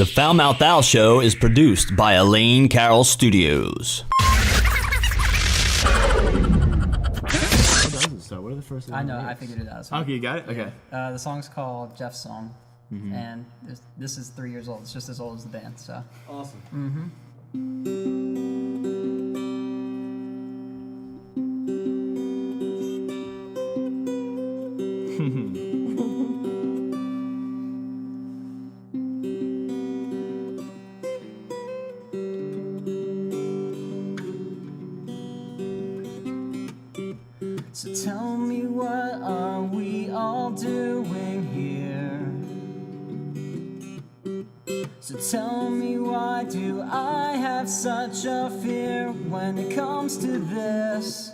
The Foul Mouth Owl Show is produced by Elaine Carroll Studios. So what are the first? I know, I figured it out. So Okay, you got it. Okay. the song's called Jeff's Song, and this is 3 years old. It's just as old as the band. So Awesome. So tell me, what are we all doing here? So tell me, why do I have such a fear when it comes to this?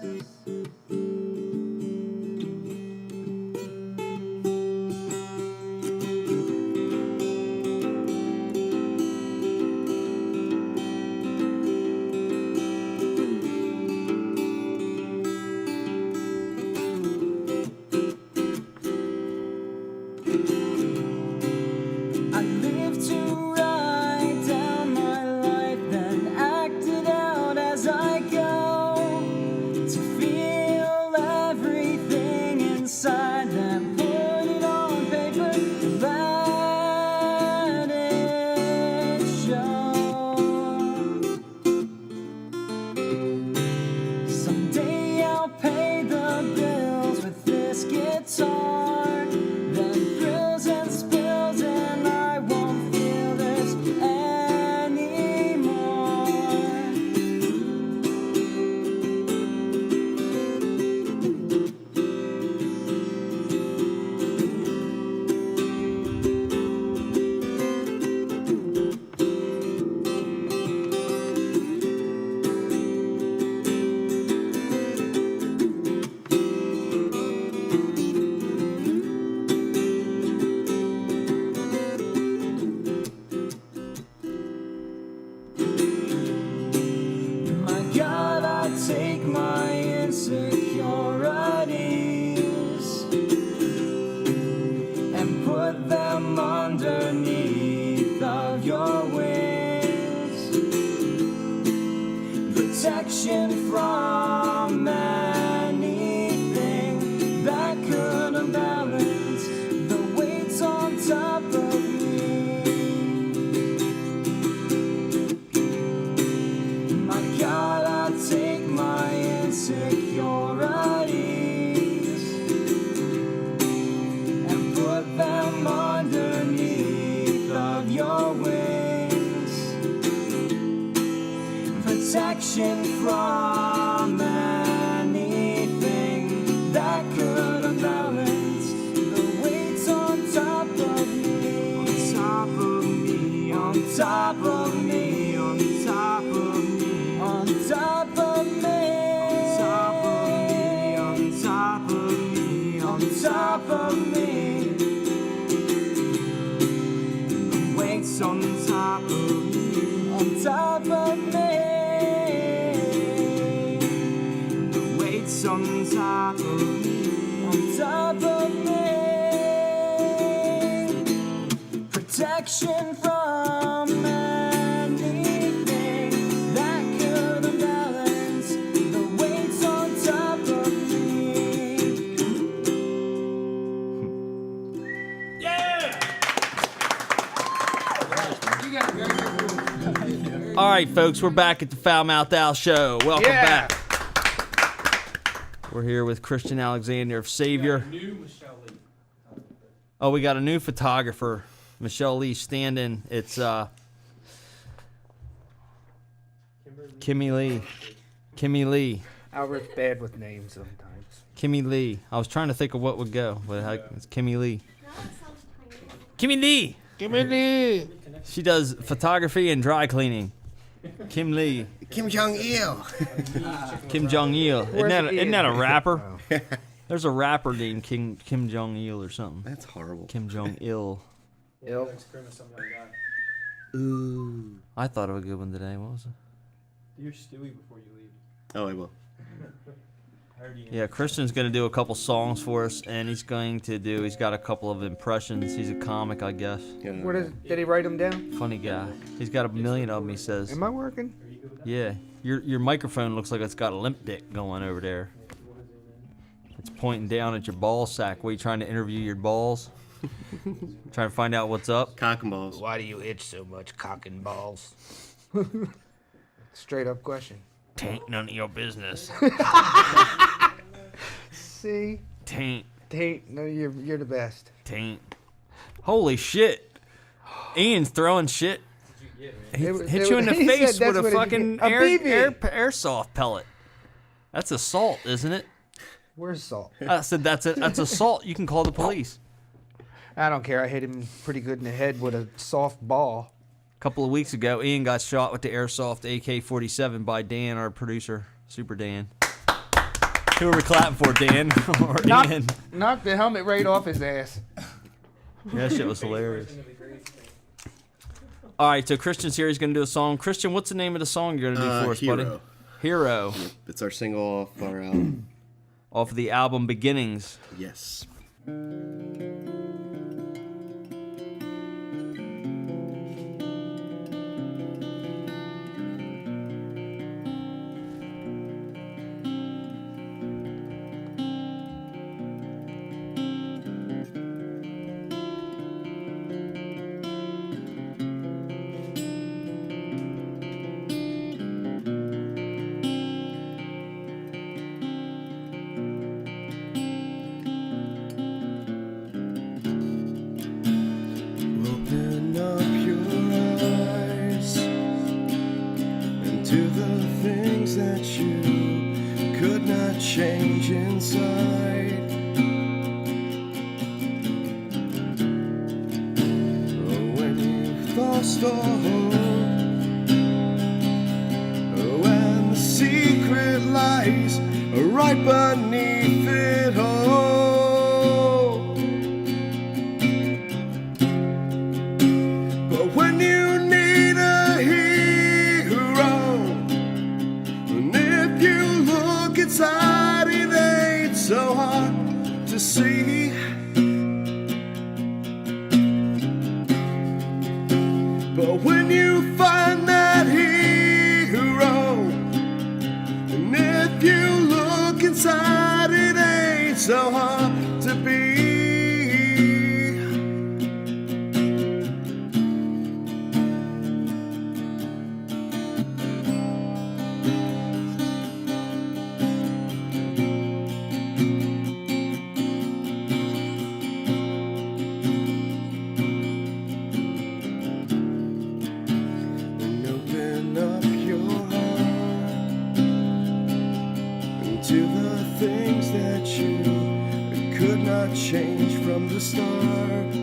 I live to write down my life, then act it out as I go. To feel everything inside, then put it on paper, let it show. Someday I'll pay the bills with this guitar, then thrills and spills, and I won't feel this anymore. My God, I take my insecurities and put them underneath of your wings. Protection from anything that could unbalance the weights on top of me. My God, I take my insecurities and put them underneath of your wings. Protection from anything that could unbalance the weights on top of me. On top of me, on top of me, on top of me, on top of me, on top of me, on top of me, the weights on top of me, on top of me, the weights on top of me, on top of me. Protection from anything that could unbalance the weights on top of me. All right, folks, we're back at the Foul Mouth Owl Show. Welcome back. We're here with Christian Alexander of Savior. Oh, we got a new photographer, Michelle Lee stand-in. It's Kimmy Lee. Albert's bad with names sometimes. Kimmy Lee. I was trying to think of what would go, but it's Kimmy Lee. Kimmy Lee. Kimmy Lee. She does photography and dry cleaning. Kim Lee. Kim Jong-il. Kim Jong-il. Isn't that a rapper? Oh. There's a rapper named Kim Jong-il or something. That's horrible. Kim Jong-il. Ill. Ooh. I thought of a good one today. What was it? You're Stewie before you leave. Oh, I will. Yeah, Christian's going to do a couple songs for us, and he's got a couple of impressions. He's a comic, I guess. Did he write them down? Funny guy. He's got a million of them, he says. Am I working? Yeah. Your microphone looks like it's got a limp dick going over there. It's pointing down at your ball sack. What, you trying to interview your balls? Trying to find out what's up? Cock and balls. Why do you itch so much, cock and balls? Straight up question. Tain't none of your business. See? Tain't. No, you're the best. Tain't. Holy shit. Ian's throwing shit. He hit you in the he face said with a that's what fucking a BB. airsoft pellet. That's assault, isn't it? Where's Salt? I said that's assault. You can call the police. I don't care. I hit him pretty good in the head with a soft ball. A couple of weeks ago, Ian got shot with the airsoft AK-47 by Dan, our producer, Super Dan. Who are we clapping for, Dan? Or Ian? Knocked the helmet right off his ass. Yeah, that shit was hilarious. All right, so Christian's here. He's going to do a song. Christian, what's the name of the song you're going to do for us, Hero. buddy? Hero. Yep, it's our single off our album. Off of the album Beginnings. Yes. Open up your eyes into the things that you could not change inside. When you've lost all hope, when the secret lies right beneath it all. When you need a hero, and if you look inside, it ain't so hard to see. But when you find that hero, and if you look inside, it ain't so hard to be. Open up your heart into the things that you could not change from the start.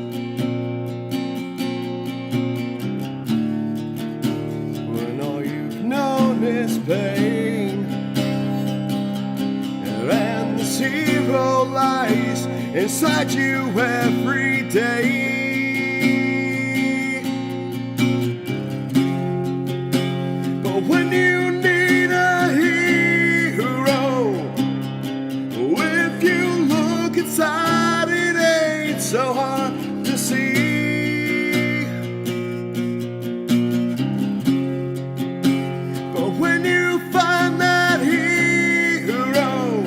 When all you've known is pain, and the zero lies inside you every day. When you need a hero, if you look inside, it ain't so hard to see. But when you find that hero,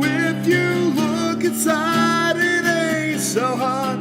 if you look inside, it ain't so hard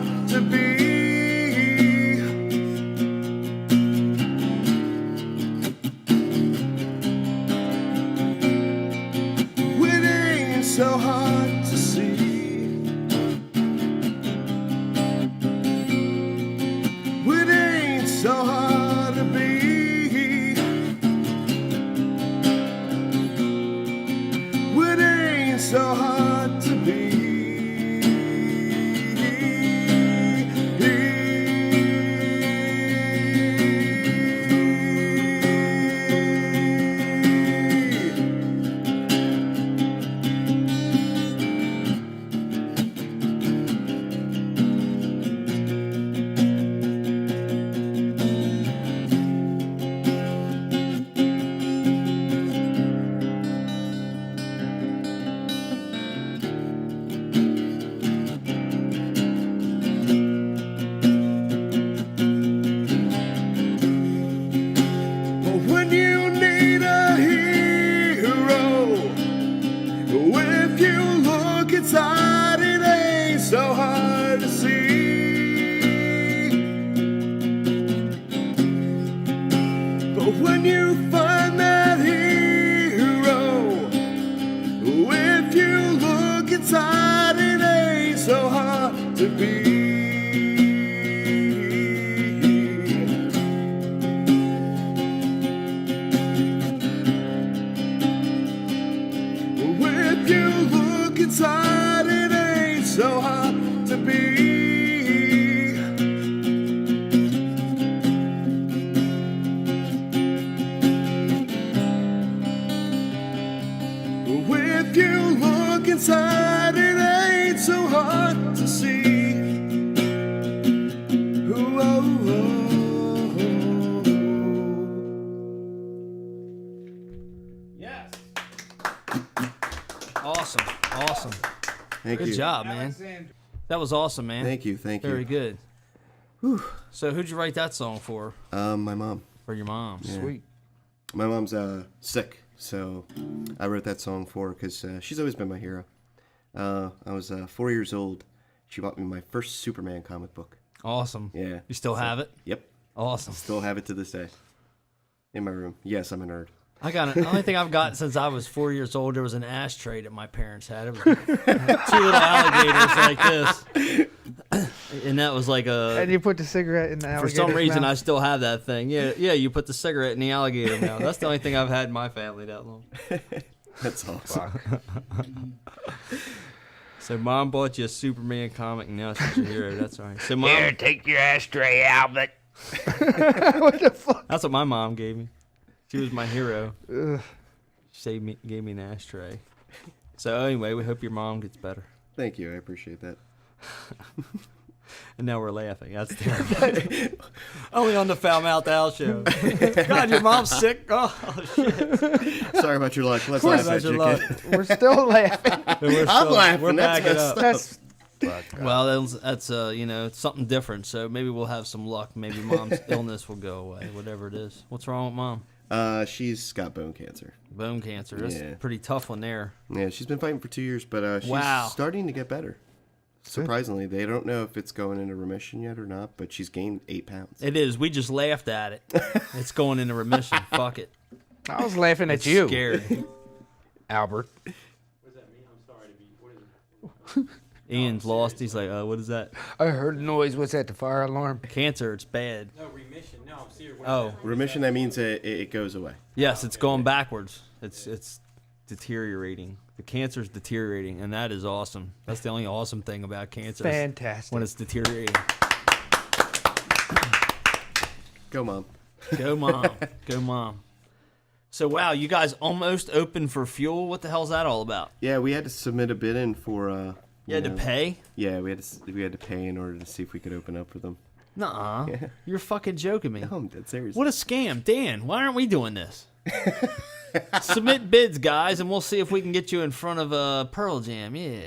Thank Good you. job, man. That was awesome, man. Thank you. Very good. Whew. So who'd you write that song for? My mom. For your mom. Yeah. Sweet. My mom's sick, so I wrote that song for her because she's always been my hero. I was 4 years old. She bought me my first Superman comic book. Awesome. Yeah. You still have it? Yep. Awesome. Still have it to this day. In my room. Yes, I'm a nerd. I got it. The only thing I've got since I was 4 years old, there was an ashtray that my parents had. It was 2 little alligators like this. And that was like And a... you put the cigarette in the alligator's For some reason, I mouth. still have that thing. Yeah, you put the cigarette in the alligator mouth. That's the only thing I've had in my family that long. That's awesome. So mom bought you a Superman comic, and now she's your hero. That's all right. So mom, take your ashtray, Albert. What the fuck? that's what my mom gave me. She was my hero. Ugh. She gave me an ashtray. So anyway, we hope your mom gets better. Thank you. I appreciate that. And now we're laughing. That's terrible. Only on the Foul Mouth Al show. God, your mom's sick. Oh, shit. Sorry about your luck. Let's Sorry laugh about at your you, luck. kid. We're still laughing. I'm laughing. We're That's backing messed up. up. That's Well, that's it's something different. So maybe we'll have some luck. Maybe mom's illness will go away, whatever it is. What's wrong with mom? She's got bone cancer. Bone cancer. That's Yeah. a pretty tough one there. Yeah, she's been fighting for 2 years, but she's Wow. starting to get better. Surprisingly, they don't know if it's going into remission yet or not, but she's gained 8 pounds. It is. We just laughed at it. It's going into remission. Fuck it. I was laughing at It's you, scared. Albert. Ian's lost. He's like, what is that? I heard a noise. What's that? The fire alarm? Cancer. It's bad. No, remission. No, I'm serious. Oh, Remission, that means it goes away. yes. It's going backwards. It's deteriorating. The cancer's deteriorating, and that is awesome. That's the only awesome thing about cancer. is Fantastic. When it's deteriorating. Go, Mom. Go mom. Go mom. So wow, you guys almost open for fuel. What the hell's that all about? Yeah, we had to submit a bid in for. You had to pay? Yeah, we had to pay in order to see if we could open up for them. Nuh-uh. Yeah. You're fucking joking me. No, I'm dead serious. What a scam. Dan, why aren't we doing this? Submit bids, guys, and we'll see if we can get you in front of Pearl Jam. Yeah.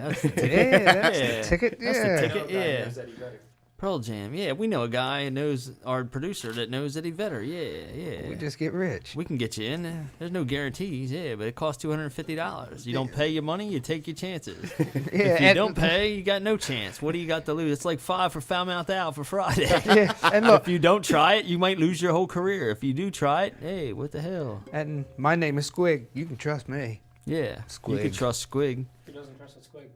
That's the ticket. Yeah, that's Yeah. the ticket. That's Yeah. the ticket, yeah. Pearl Jam. Yeah, we know a guy who knows our producer that knows Eddie Vedder. Yeah. We just get rich. We can get you in. There's no guarantees, yeah, but it costs $250. You don't pay your money, you take your chances. Yeah, If you and- don't pay, you got no chance. What do you got to lose? It's like $5 for Foul Mouth Al for Friday. Yeah, and look, If you don't try it, you might lose your whole career. If you do try it, hey, what the hell? and my name is Squig. You can trust me. Yeah, you Squig. can trust Squig. Who doesn't trust a squig?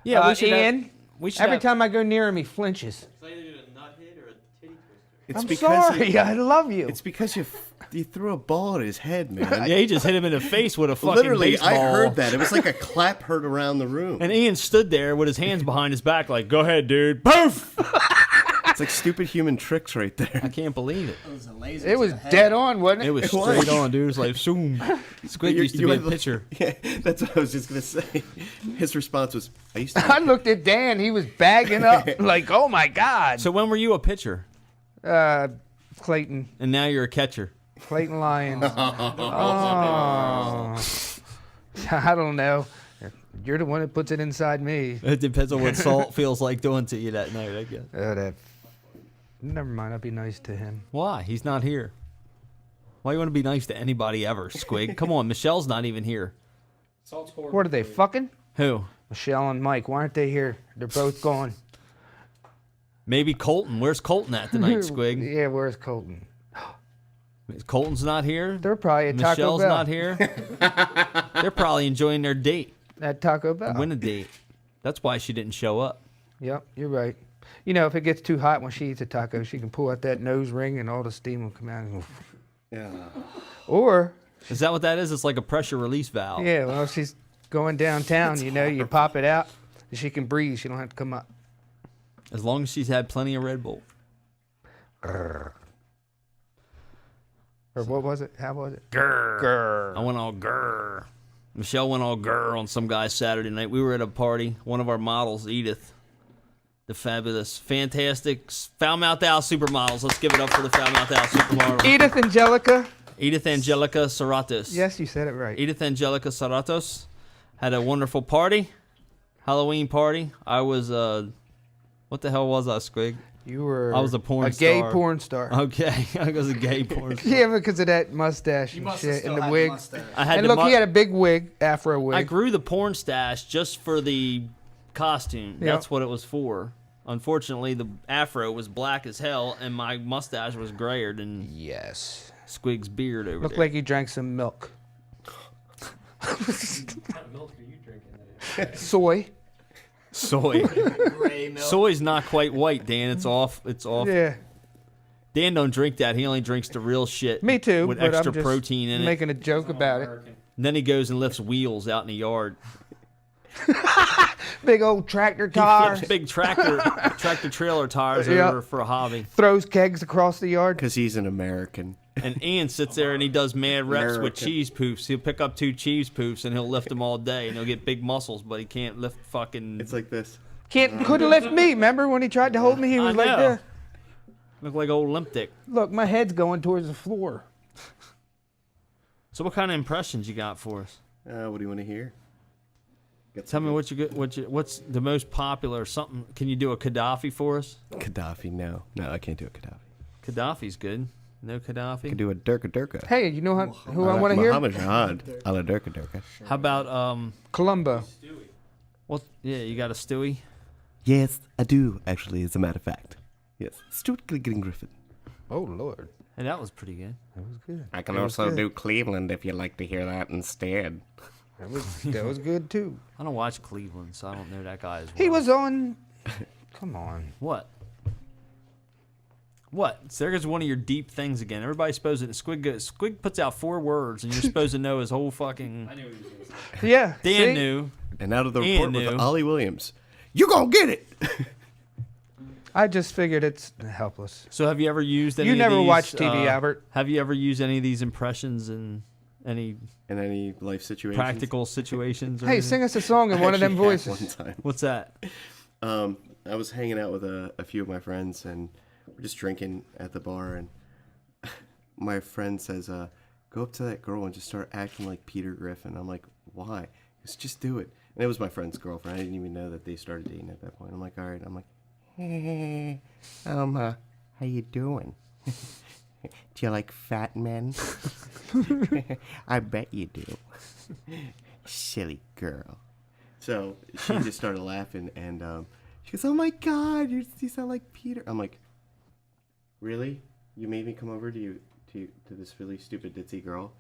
Yeah, we should Ian, have, we should every have- time I go near him, he flinches. It's either a nut hit or a titty twister. It's I'm because sorry. You, I love you. it's because you threw a ball at his head, man. Yeah, he just hit him in the face with a fucking Literally, baseball. I heard that. It was like a clap heard around the room. And Ian stood there with his hands behind his back like, go ahead, dude. Poof! It's like stupid human tricks right there. I can't believe it. It was dead on, wasn't it? It was straight on, dude. It was like, zoom. Squig used to be a pitcher. Yeah, that's what I was just gonna say. His response was, "I used I to." looked at Dan. He was bagging up like, oh my God. So when were you a pitcher? Clayton. And now you're a catcher. Clayton Lions. Oh. I don't know. You're the one that puts it inside me. It depends on what Salt feels like doing to you that night, I guess. Never mind. I'll be nice to him. Why? He's not here. Why you want to be nice to anybody ever, Squig? Come on, Michelle's not even here. Salt score. What are they fucking? Who? Michelle and Mike. Why aren't they here? They're both gone. Maybe Colton. Where's Colton at tonight, Squig? Yeah, where's Colton? Colton's not here. They're probably at Taco Michelle's Bell. not here. They're probably enjoying their date. At Taco Bell. Win a date. That's why she didn't show up. Yep, you're right. You know, if it gets too hot when she eats a taco, she can pull out that nose ring and all the steam will come out. Yeah. Or, Is that what that is? It's like a pressure release valve. yeah, well, if she's going downtown, you know, you pop it out and she can breathe. She don't have to come up. As long as she's had plenty of Red Bull. Or what was it? How was it? I went all grrr. Michelle went all grrr on some guy Saturday night. We were at a party. One of our models, Edith, the fabulous, fantastic Foul Mouth Al supermodels. Let's give it up for the Foul Mouth Al supermodels. Edith Angelica. Edith Angelica Serratos. Yes, you said it right. Edith Angelica Serratos had a wonderful party. Halloween party. I was what the hell was I, Squig? You were. I was a porn gay star. porn star. Okay, I was a gay porn star. Yeah, because of that mustache You and must have shit still and the had wig. mustache. I had And the look, mu- he had a big wig, afro wig. I grew the porn stash just for the costume. Yep. That's what it was for. Unfortunately, the afro was black as hell, and my mustache was grayer than Yes. Squig's beard over Looked there. like he drank some milk. What kind of milk are you drinking? Soy. Soy. Gray milk. Soy's not quite white, Dan. It's off. It's off. Yeah. Dan don't drink that. He only drinks the real shit. Me too. With but extra I'm just protein in it. making a joke about it. And then he goes and lifts wheels out in the yard. Big old tractor He tires. flips big tractor trailer tires Yep. over for a hobby. Throws kegs across the yard. Because he's an American. And Ian sits there and he does mad reps with American. cheese poofs. He'll pick up 2 cheese poofs and he'll lift them all day and he'll get big muscles, but he can't lift fucking. It's like this. Couldn't lift me. Remember when he tried to hold me? He I was like know. this. Look like old limp dick. Look, my head's going towards the floor. So what kind of impressions you got for us? What do you want to hear? Got Tell some me what you get. What's the most popular something? Can you do a Gaddafi for us? Gaddafi, no. No, I can't do a Gaddafi. Gaddafi's good. No I can Gaddafi. do a Durka Durka. Hey, you know who I want to hear? Muhammad Jihad. A la Durka Durka. How about Columbo. what? Yeah, you got a Stewie. Yes, I do, actually, as a matter of fact. Yes. Stuart Gilligan Griffin. Oh Lord, Hey, that was pretty good. that was good. I can That was also good. do Cleveland if you'd like to hear that instead. That was good too. I don't watch Cleveland, so I don't know that guy as well. He was on. Come on. What? What? So there goes one of your deep things again. Everybody's supposed to. Squig puts out 4 words, and you're supposed to know his whole fucking. I knew what he was going to say. Yeah. Dan see? knew. And out of the Ian report with knew. Ollie Williams. You gonna get it! I just figured it's helpless. So have you ever used any? You of never these, watched TV, Albert. Have you ever used any of these impressions in any In any life situation. practical situations? Or Hey, anything? sing us a song in one of them voices. One time. What's that? I was hanging out with a few of my friends and we're just drinking at the bar and my friend says, go up to that girl and just start acting like Peter Griffin. I'm like, why? He goes, just do it. And it was my friend's girlfriend. I didn't even know that they started dating at that point. I'm like, all right. I'm like, hey, how you doing? Do you like fat men? I bet you do. Silly girl. So she just started laughing and she goes, oh my God, you sound like Peter. I'm like, really? You made me come over to this really stupid ditzy girl?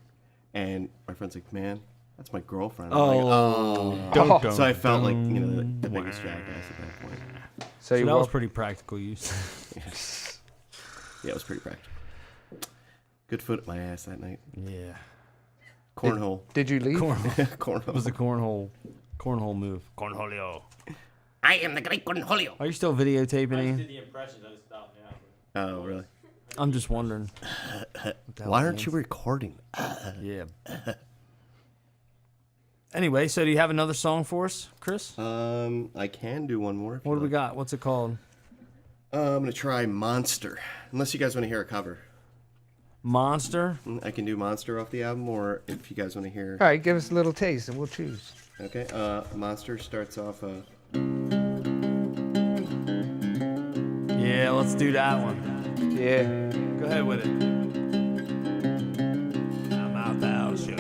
And my friend's like, man, that's my girlfriend. I'm like, Don't So I felt like, you know, the biggest jackass at that point. So So you that was walk. pretty practical use. Yeah, it was pretty practical. Good foot at my ass that night. Yeah. Cornhole. Did you leave? Cornhole. It was the cornhole move. Cornholio. I am the great Cornholio. Are you still videotaping I just Ian? did the impressions. I just stopped now. Oh, really? I'm just wondering. Why aren't you recording? Yeah. Anyway, so do you have another song for us, Chris? I can do one more. If What you do we like. got? What's it called? I'm gonna try Monster. Unless you guys want to hear a cover, Monster? I can do Monster off the album, or if you guys want to hear. All right, give us a little taste and we'll choose. Okay. Monster starts off. Yeah, let's do that one. Yeah. Go ahead with it. I'm out the house show.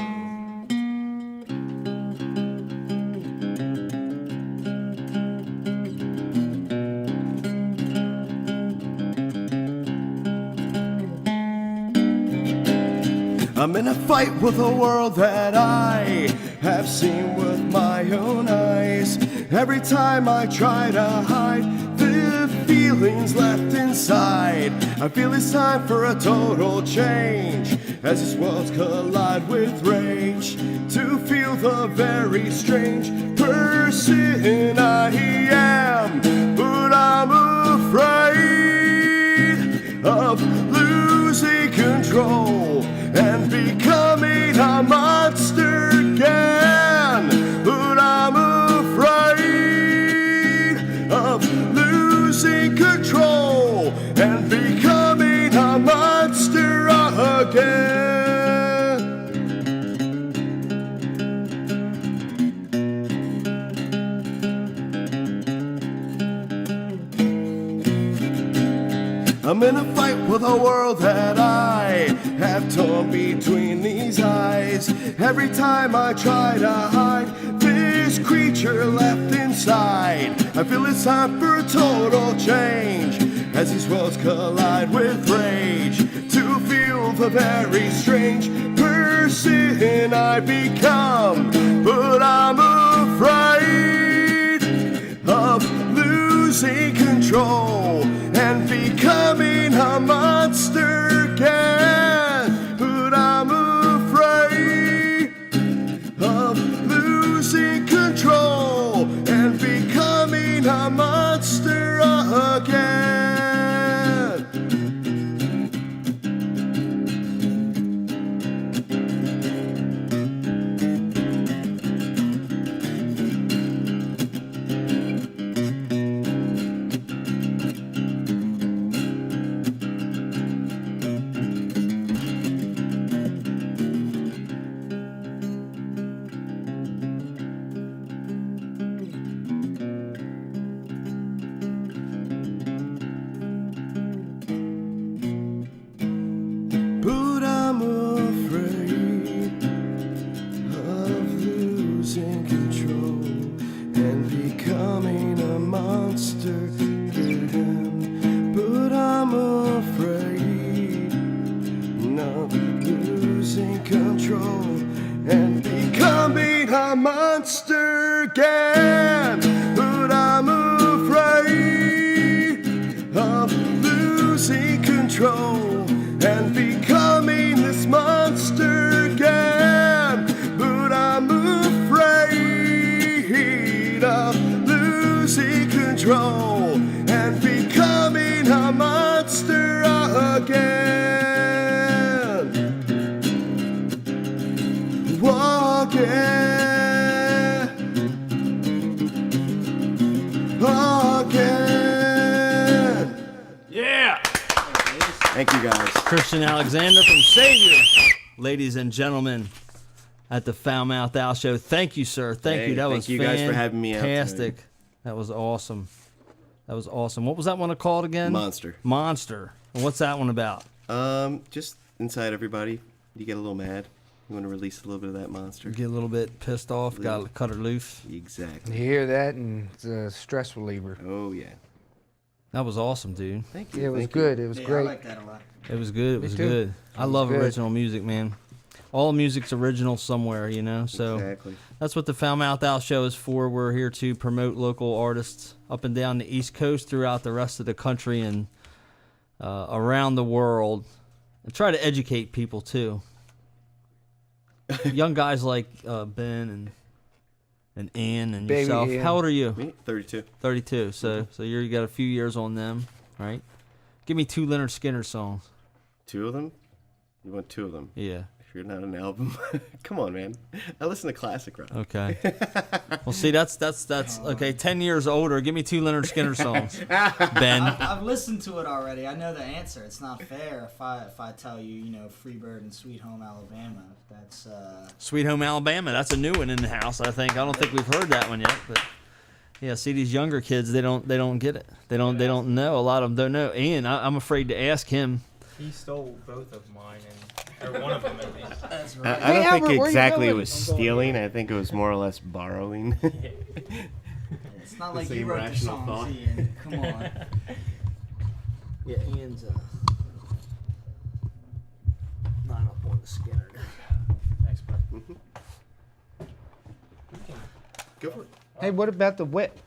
I'm in a fight with a world that I have seen with my own eyes. Every time I try to hide the feelings left inside, I feel it's time for a total change as these worlds collide with rage. To feel the very strange person I am, but I'm afraid of losing control and becoming a monster again. But I'm afraid of losing control and becoming a monster again. I'm in a fight with a world that I have torn between these eyes. Every time I try to hide this creature left inside, I feel it's time for a total change as these worlds collide with rage. To feel the very strange person I become, but I'm afraid of losing control and becoming a monster again. But I'm afraid of losing control and becoming a monster again. But I'm afraid of losing control and becoming a monster again. But I'm afraid of losing control and becoming a monster again. But I'm afraid of losing control and becoming this monster again. But I'm afraid of losing control and becoming a monster again. Again. Yeah. Thank you guys. Christian Alexander from Savior, ladies and gentlemen, at the Foul Mouth Owl Show. Thank you, sir. Thank you. That was you guys for having me out tonight. fantastic. That was awesome. That was awesome. What was that one called again? Monster. Monster. And what's that one about? Just inside everybody, you get a little mad. You want to release a little bit of that monster. Get a little bit pissed off. Got to cut her loose. Exactly. You hear that, and it's a stress reliever. Oh yeah. That was awesome, dude. Thank you. Yeah, it was Thank good. It was Yeah, great. I like that a lot. It was good. It Me was too. good. I was love good. original music, man. All music's original somewhere, you know. So Exactly. that's what the Foul Mouth Owl Show is for. We're here to promote local artists up and down the East Coast, throughout the rest of the country, and around the world, and try to educate people too. Young guys like Ben and Ian and Baby yourself. Ian. How old are you? Me, 32. 32. So you got a few years on them, right? Give me 2 Leonard Skinner songs. 2 of them? You want 2 of them? Yeah. If you're not an album, come on, man. I listen to classic rock. Okay. Well, see, that's okay. 10 years older. Give me 2 Leonard Skinner songs, Ben. I've listened to it already. I know the answer. It's not fair if I tell you, Freebird and Sweet Home Alabama. That's Sweet Home Alabama. That's a new one in the house. I don't think we've heard that one yet. But yeah, see, these younger kids, they don't get it. They don't know. A lot of them don't know. Ian, I'm afraid to ask him. He stole both of mine, or one of them at least. that's I right. don't Hey, think Albert, where you exactly it going? was stealing. I think it was more or less borrowing. It's not like the you same wrote the rational songs, thought. Ian. Come on. Yeah, Ian's not up on the Skinner. Thanks, bro. Go for it. Hey, what about the whip?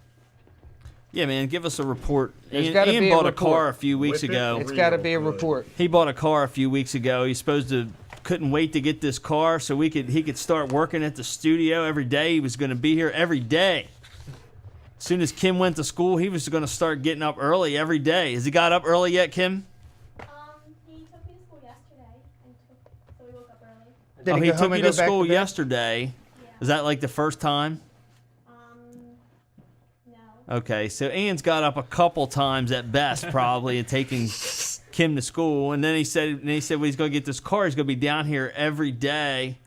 Yeah, man, give us a report. There's Ian, gotta Ian be a bought a report. car a few weeks Whip it. ago. It's got to be a report. He bought a car a few weeks ago. He's supposed to couldn't wait to get this car so he could start working at the studio every day. He was going to be here every day. As soon as Kim went to school, he was going to start getting up early every day. Has he got up early yet, Kim? He took me to school yesterday, so we woke up early. Did Oh, he he go home took and you go to back school bed? yesterday. Yeah. Is that like the first time? No. Okay, so Ian's got up a couple times at best, probably, and taking Kim to school. And then he said, well, he's going to get this car. He's going to be down here every day.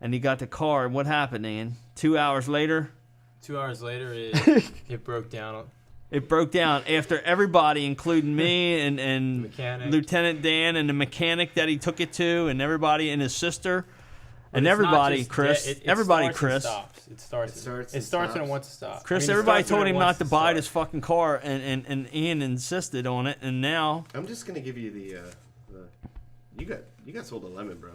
And he got the car. And what happened, Ian? 2 hours later? 2 hours later, it broke down It broke down after everybody, including me and Mechanic. Lieutenant Dan and the mechanic that he took it to, and everybody and his sister, But and it's not everybody, just Chris. dead, it everybody, starts and Chris. stops. It starts and and stops. it wants to stop. Chris, I mean, it everybody starts when told it him wants not to buy start. this fucking car, and Ian insisted on it, and now I'm just gonna give you the you got sold a lemon, bro.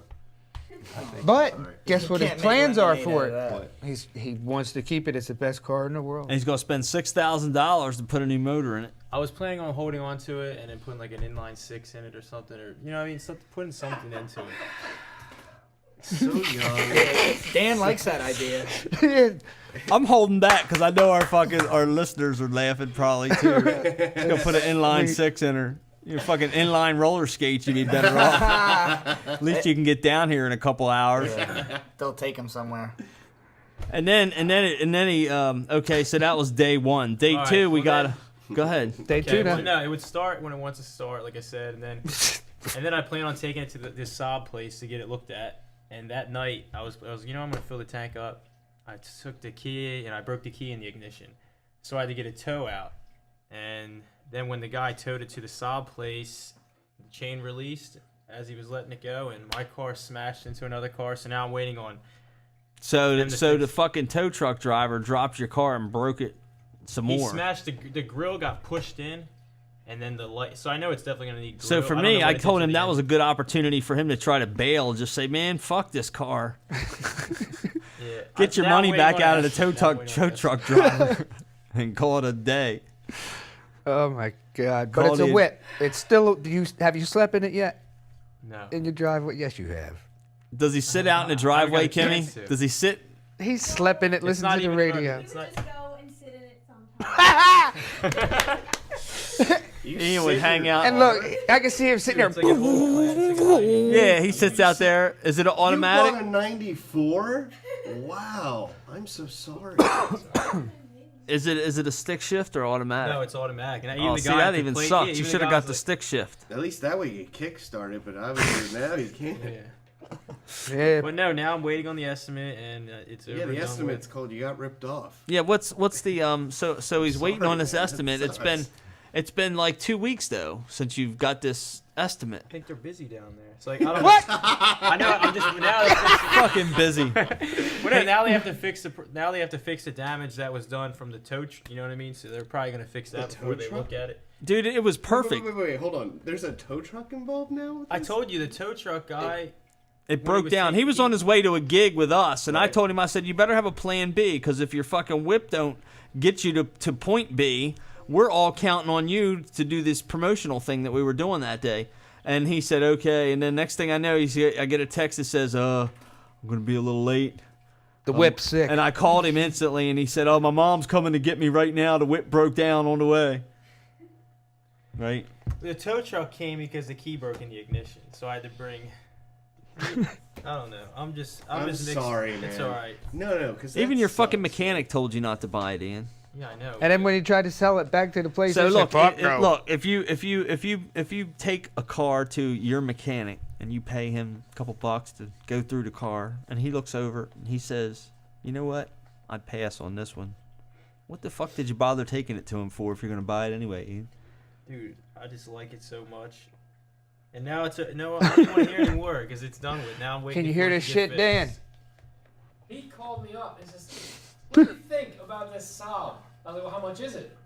But Sorry. guess what his Can't make plans are lemonade for out of it? that. He wants to keep it. It's the best car in the world. and he's gonna spend $6,000 to put a new motor in it. I was planning on holding on to it and then putting like an inline 6 in it or something, or you know what I mean, putting something into it. So young. Dan likes that idea. I'm holding back because I know our listeners are laughing probably too. Right? He's gonna put an inline 6 in her. Your fucking inline roller skates, you'd be better off. At least you can get down here in a couple hours. They'll take him somewhere. And then he okay, so that was day 1. Day All 2 right, we well gotta go ahead. Day Okay, two now. well, no, it would start when it wants to start, like I said, and then I plan on taking it to this Saab place to get it looked at. And that night, I was I'm gonna fill the tank up. I took the key and I broke the key in the ignition, so I had to get a tow out. And then when the guy towed it to the Saab place, the chain released as he was letting it go, and my car smashed into another car. So now I'm waiting on. So Them to the fix- fucking tow truck driver dropped your car and broke it some He more. smashed the grill, got pushed in, and then the light. So I know it's definitely gonna need. Grill. So for don't me, know I what it's told into him the that end. was a good opportunity for him to try to bail. Just say, man, fuck this car. Yeah. Get your Now I'm money waiting back on out of the estimate. tow Now I'm truck waiting on estimate. driver and call it a day. Oh my God! But Call it's a it- whip. It's still. Have you slept in it yet? No. In your driveway? Yes, you have. Does he sit out in the I haven't driveway, got a chance Kimmy? to. Does he sit? He slept in it. Listen not to the even radio. We It's would not- just go and sit in it sometimes. Ian would hang out. And look, I can see him sitting there. It's like a whole class, it's like a- Yeah, he sits out there. Is it an You bought automatic? a 94? Wow. I'm so sorry. Is it a stick shift or automatic? No, it's automatic. And even Oh, the see, guy that at the even plate- sucks. yeah, You even should have guy got was the like- stick shift. At least that way you kick start it, but obviously now you can't. Yeah. Yeah. But no, now I'm waiting on the estimate, and it's over. Yeah, the done estimate's with. called you got ripped off. Yeah, what's the so he's waiting on this man, estimate. that It's been like 2 weeks though since you've got this estimate. I think they're busy down there. It's like I don't what? I know. I'm just now. Fucking busy. Well, now they have to fix the damage that was done from the tow. You know what I mean? So they're probably gonna fix that The before tow they truck? look at it. Dude, it was perfect. Wait, hold on. There's a tow truck involved now? with I this? told you the tow truck guy. It when he broke was down. saying He was he- on his way to a gig with us, and I Right. told him, I said, you better have a plan B, because if your fucking whip don't get you to point B, we're all counting on you to do this promotional thing that we were doing that day. And he said, okay. And then next thing I know, I get a text that says, I'm going to be a little late. The whip's sick. And I called him instantly, and he said, oh, my mom's coming to get me right now. The whip broke down on the way. Right? The tow truck came because the key broke in the ignition, so I had to bring. I don't know. I'm just sorry, man. It's all right. No, because Even your fucking mechanic told you not to buy it, Ian. Yeah, I know. And then when he tried to sell it back to the place, So they said, look, "Fuck no." look. If you take a car to your mechanic and you pay him a couple bucks to go through the car, and he looks over and he says, "You know what? I'd pass on this one." What the fuck did you bother taking it to him for if you're gonna buy it anyway, Ian? Dude, I just like it so much. And now it's no, I don't want to hear it anymore because it's done with. Now I'm waiting. Can you for hear it to this get shit, fixed. Dan? He called me up and says, "What do you think about this Saab?" I was like, "Well, how much is it?"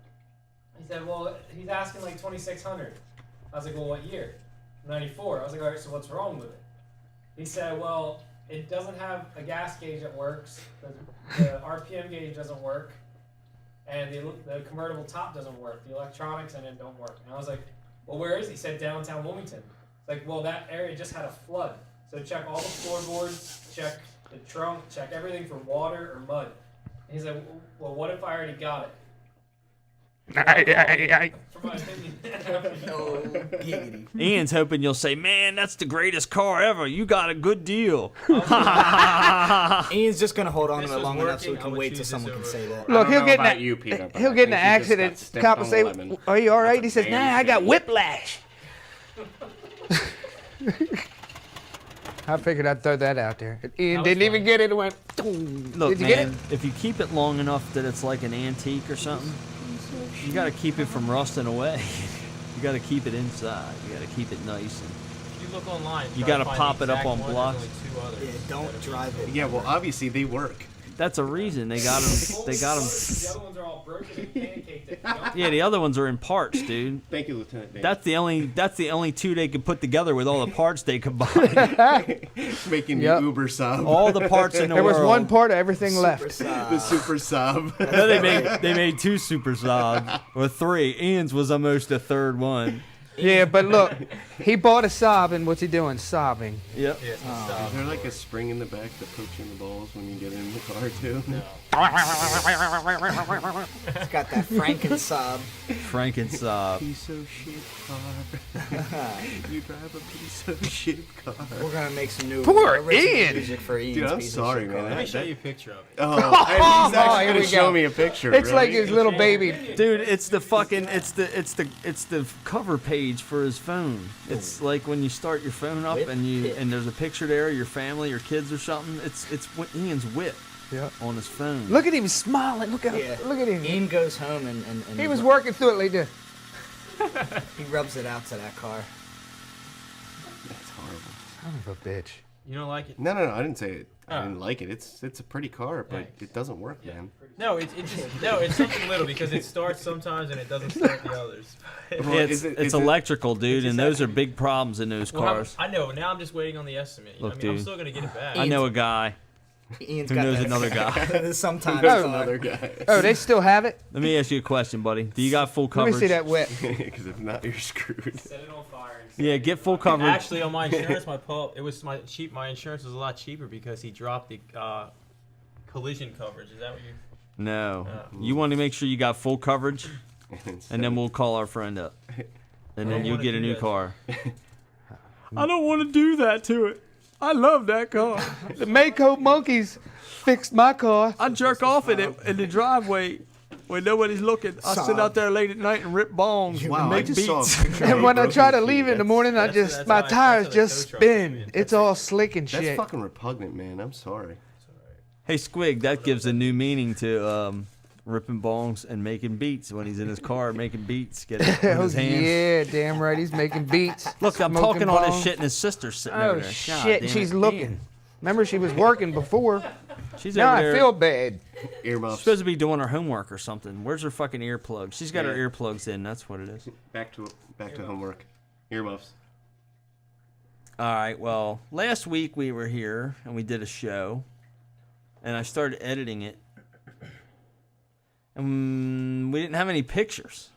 He said, "Well, he's asking like 2,600." I was like, "Well, what year?" 94. I was like, "All right, so what's wrong with it?" He said, "Well, it doesn't have a gas gauge that works. The RPM gauge doesn't work, and the convertible top doesn't work. The electronics in it don't work." And I was like, "Well, where is he?" He said, "Downtown Wilmington." It's like, well, that area just had a flood. So check all the floorboards, check the trunk, check everything for water or mud. And he's like, "Well, what if I already got it?" For my opinion. No giggity. Ian's hoping you'll say, "Man, that's the greatest car ever. You got a good deal." Ian's just gonna hold on This to it was long enough so working, we I can would wait till choose someone this can over- say that. Look, he'll know get in about a, you, Peter, but he'll I get in an think you just got accident. stepped Cop will on say, a lemon. "Are you all right?" He That's says, a "Nah, very I got shitty- whiplash." I figured I'd throw that out there. Ian was didn't even funny. get it. It went. "Boom." Look, Did you get man, if you keep it long enough that it's like an antique or something, You got to keep it from rusting away. You got to keep it inside. You got to keep it nice. And If you look online, You try to gotta find pop the it up exact on one, blocks. There's only 2 others. Yeah, don't drive it. Yeah, well, obviously they work. that's a reason they got them. They got them. The other ones are all broken and pancaked. It. Yeah, the other ones are in parts, dude. Thank you, Lieutenant Dan. That's the only 2 they could put together with all the parts they combined. making Yep. the Uber sub. all the parts in the There was world. one part of everything Super left. the sub. super sub. Then they made 2 super Saabs or 3. Ian's was almost the 3rd one. Yeah, but look, he bought a Saab, and what's he doing? Sobbing. Yep. Yeah, it's gonna stop. Is there like a spring in the back that pokes you in the balls when you get in the car too? No. It's got that Franken sub. Franken Saab. Piece of shit car. You drive a piece of shit car. We're gonna make some new Poor original Ian. music for Ian's Dude, I'm piece of sorry, shit man. car. Let me show you a picture of it. Oh, he's actually here gonna we show go. me a picture. It's like really? his little baby. Dude, it's the fucking it's the cover page for his phone. It's like when you start your phone up Whip and it. there's a picture there of your family, your kids or something. It's Ian's whip Yeah. on his phone. Look at him smiling. Look Yeah. at him. Ian goes home and He was working through it like this. he rubs it out to that car. That's horrible. Son of a bitch. You don't like it? No, I didn't say it. I Oh. didn't like it. It's a pretty car, but Thanks. it doesn't work, man. No, it's something little because it starts sometimes and it doesn't start the others. Well, It's is it- it's is it- electrical, dude, It's and those are big problems in those Well, cars. I know. Now I'm just waiting on the estimate. Look, I'm dude. still gonna get it back. I know a guy Ian's who got knows that- another guy. Sometimes There's car. another guy. Oh, they still have it? Let me ask you a question, buddy. Do you got full Let coverage? me see that whip. Because if not, you're screwed. Set it on fire. And Yeah, get full coverage. Actually, on my insurance, my insurance was a lot cheaper because he dropped the collision coverage. Is that what you? No. You want to make sure you got full coverage, Instead and then of- we'll call our friend up. And then don't you'll wanna get a do new that. car. I don't want to do that to it. I love that car. The Mako monkeys fixed my car. I jerk off in it in the driveway when nobody's looking. I sit out there late at night and rip bongs Wow, and I make just saw a beats. picture of And a when I broken try to feet. leave in the That's- morning, that's my how- tires that's how the just tow truck spin. is. It's all slick and That's shit. fucking repugnant, man. I'm sorry. Hey, Squig, that gives a new meaning to ripping bongs and making beats when he's in his car making beats. Get it in Oh, his hands. yeah, damn right. He's making beats. Look, I'm smoking talking all this bongs. shit, and his sister's sitting Oh, over there. God shit. damn She's it. looking. Remember, she was working before. She's Now over I there. feel bad. She's Earmuffs. supposed to be doing her homework or something. Where's her fucking earplugs? She's got her earplugs in. That's what it is. Back to homework. Earmuffs. All right. Well, last week we were here and we did a show, and I started editing it, and we didn't have any pictures.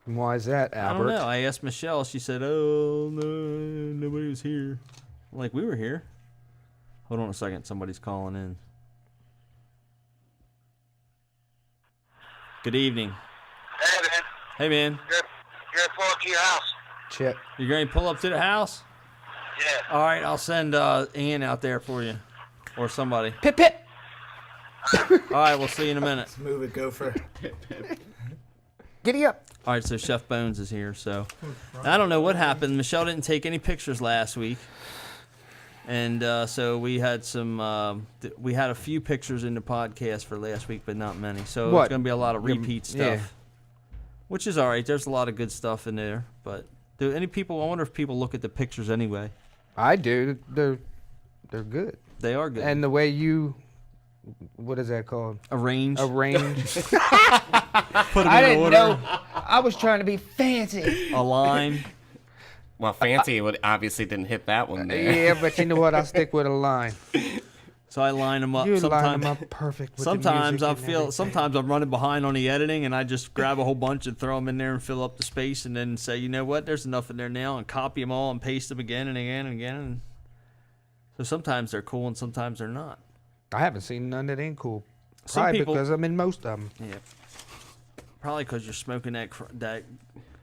Why is that, I don't Albert? know. I asked Michelle. She said, "Oh no, nobody was here." I'm like, we were here. Hold on a second. Somebody's calling in. Good evening. Hey, man. Hey, man. You're pull up to your house. Chip. You going to pull up to the house? Yeah. All right. I'll send Ian out there for you, or somebody. Pip, pip. All right. We'll see you in a minute. Let's move it, Gopher. Giddy up. All right, so Chef Bones is here. So I don't know what happened. Michelle didn't take any pictures last week, and so we had we had a few pictures in the podcast for last week, but not many. So What? it's going to be a lot of repeat stuff, yeah. which is all right. There's a lot of good stuff in there, but do any people? I wonder if people look at the pictures anyway. I do. They're good. They are good. And the way you, what is that called? Arrange. Arrange. Put them I in didn't order. know. I was trying to be fancy. Align. Well, fancy would obviously didn't hit that one there. Yeah, but you know what? I'll stick with a line. So I line them up. You line sometimes. them up perfect. With Sometimes the I music and feel. everything. Sometimes I'm running behind on the editing, and I just grab a whole bunch and throw them in there and fill up the space, and then say, you know what, there's enough in there now, and copy them all and paste them again and again and again. And so sometimes they're cool and sometimes they're not. I haven't seen none that ain't cool. Some Probably people- because I'm in most of them. Yeah. Probably because you're smoking that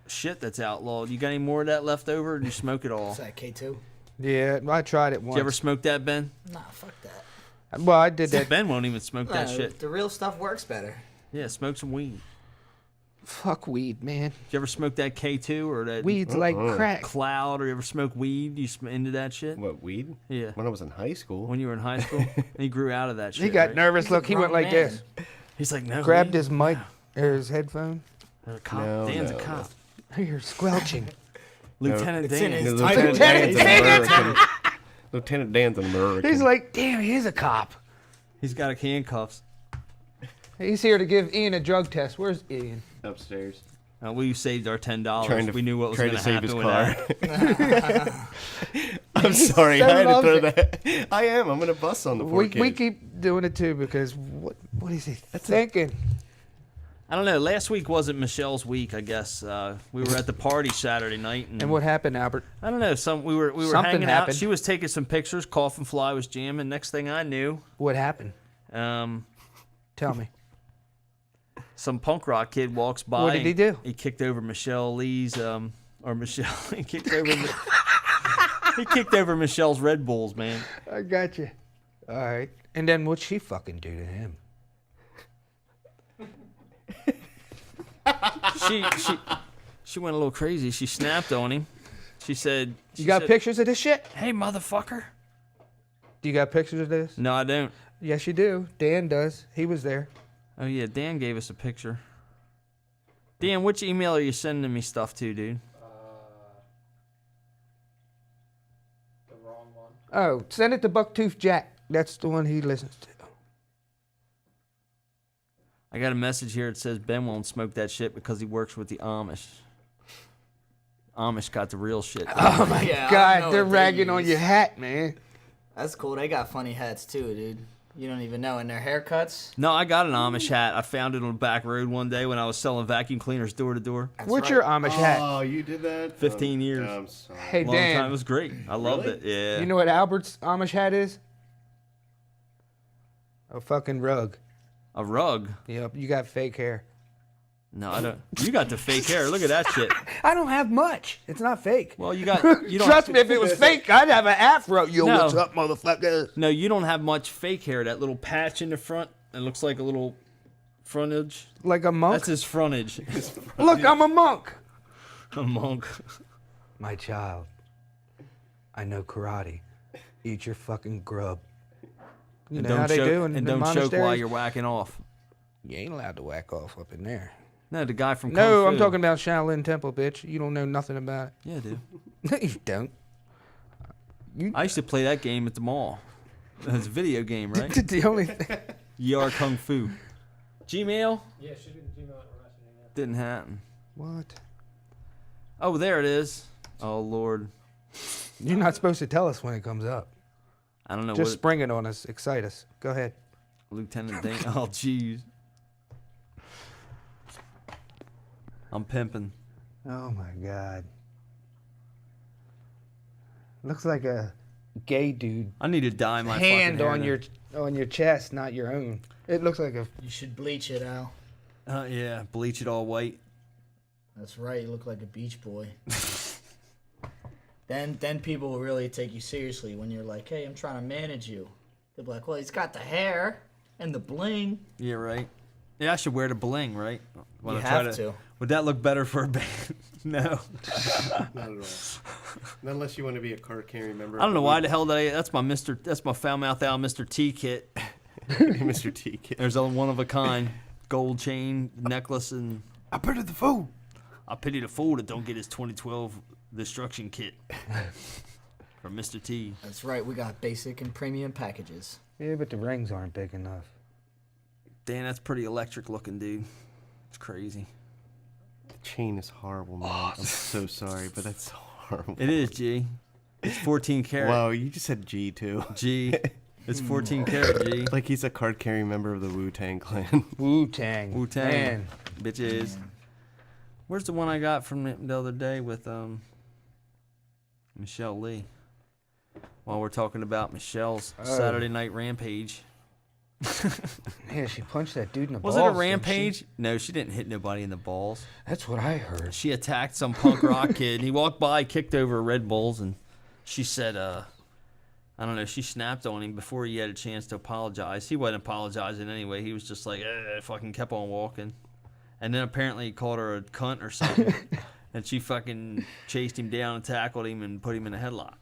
shit that's outlawed. You got any more of that left over, or do you smoke it all? Is that K2? Yeah, I tried it Did once. you ever smoke that, Ben? Nah, fuck that. Well, I did that. Ben won't even smoke that Nah, shit. The real stuff works better. Yeah, smoke some weed. Fuck weed, man. Did you ever smoke that K2 or that Weed's like crack. Cloud, or you ever smoke weed? You into that shit? What, weed? Yeah. When I was in high school. When you were in high school? He grew out of that shit. He got right? nervous. Look, he went grown like man. this. He's like, no. Grabbed weed? his mic or his headphone. A cop. No, Dan's no, a cop. You're squelching. Lieutenant It's in Dan. his Lieutenant title. Dan's an American. Lieutenant Dan's an American. He's like, damn, he's a cop. He's got handcuffs. He's here to give Ian a drug test. Where's Ian? upstairs. We saved our $10. Trying to, We knew what was trying going to to save his happen with car. that. I'm sorry, so I had to loves throw it. that. I am. I'm gonna bust on the poor kid. We keep doing it too because what is he thinking? I don't know. Last week wasn't Michelle's week, I guess. We were at the party Saturday night. And what happened, Albert? I don't know. We were Something hanging happened. out. She was taking some pictures. Cough and Fly was jamming. Next thing I knew, What happened? Tell me. some punk rock kid walks by. What did he do? He kicked over Michelle Lee's, or Michelle. He kicked over. He kicked over Michelle's Red Bulls, man. I got you. All right. And then what'd she fucking do to him? She went a little crazy. She snapped on him. She said, You got pictures of this shit? "Hey, motherfucker." Do you got pictures of this? No, I don't. Yes, you do. Dan does. He was there. Oh yeah, Dan gave us a picture. Dan, which email are you sending me stuff to, dude? The wrong one. Oh, send it to Bucktooth Jack. That's the one he listens to. I got a message here that says Ben won't smoke that shit because he works with the Amish. Amish got the real shit. Oh my Yeah, I know God, they're what they ragging on use. your hat, man. That's cool. They got funny hats too, dude. You don't even know. And their haircuts. No, I got an Amish hat. I found it on the back road one day when I was selling vacuum cleaners door to door. That's What's right. your Amish hat? Oh, you did that? 15 years. I'm sorry. Hey, Long time. It Dan, was great. I loved Really? it. Yeah. you know what Albert's Amish hat is? A fucking rug. A rug? Yep, you got fake hair. No, I don't. You got the fake hair. Look at that shit. I don't have much. It's not fake. Well, you got. You don't. Trust me, if it was fake, I'd have an afro. Yo, No. what's up, motherfucker? No, you don't have much fake hair. That little patch in the front. It looks like a little frontage. Like a monk? That's his frontage. Look, I'm a monk. A monk. My child, I know karate. Eat your fucking grub. You And know how don't they choke, do in and the don't choke while monasteries? you're whacking off. You ain't allowed to whack off up in there. No, the guy from No, Kung I'm Fu. talking about Shaolin Temple, bitch. You don't know nothing about it. Yeah, dude. No, you don't. I used to play that game at the mall. It's a video game, right? The only thing. Yar Kung Fu. Gmail? Yeah, it should be the Gmail that we're messaging now. Didn't happen. What? Oh, there it is. Oh, Lord. You're not supposed to tell us when it comes up. I don't know Just what. spring it on us. Excite us. Go ahead. Lieutenant Dan. Oh, jeez. I'm pimping. Oh my God. Looks like a gay dude. I need to dye my Hand fucking hair on now. your chest, not your own. It looks like a. You should bleach it, Al. Yeah, bleach it all white. That's right. You look like a beach boy. Then people will really take you seriously when you're like, hey, I'm trying to manage you. They'll be like, well, he's got the hair and the bling. Yeah, right. Yeah, I should wear the bling, right? When You I try have to. Would that look better for a band? No. Not at all. Not unless you want to be a card carrying member. I don't know why the hell that's my foul mouth Al Mr. T kit. Mr. T. Kid. There's a one of a kind gold chain necklace, and I pity the fool. I pity the fool that don't get his 2012 destruction kit from Mr. T. That's right. We got basic and premium packages. Yeah, but the rings aren't big enough. Dan, that's pretty electric looking, dude. It's crazy. The chain is horrible, man. I'm so sorry, but that's so horrible. It is, G. It's 14 karat. Wow, you just said G too. G. It's 14 karat, G. Like he's a card carrying member of the Wu-Tang Clan. Wu-Tang. Wu-Tang. Man. Bitches. Where's the one I got from the other day with Michelle Lee? While we're talking about Michelle's Saturday Night Rampage. Yeah, she punched that dude in the balls. Was it a didn't she? rampage? No, she didn't hit nobody in the balls. That's what I heard. She attacked some punk rock kid, and he walked by, kicked over Red Bulls, and she said, I don't know, she snapped on him before he had a chance to apologize. He wasn't apologizing anyway. He was just like, fucking kept on walking. And then apparently he called her a cunt or something, and she fucking chased him down and tackled him and put him in a headlock.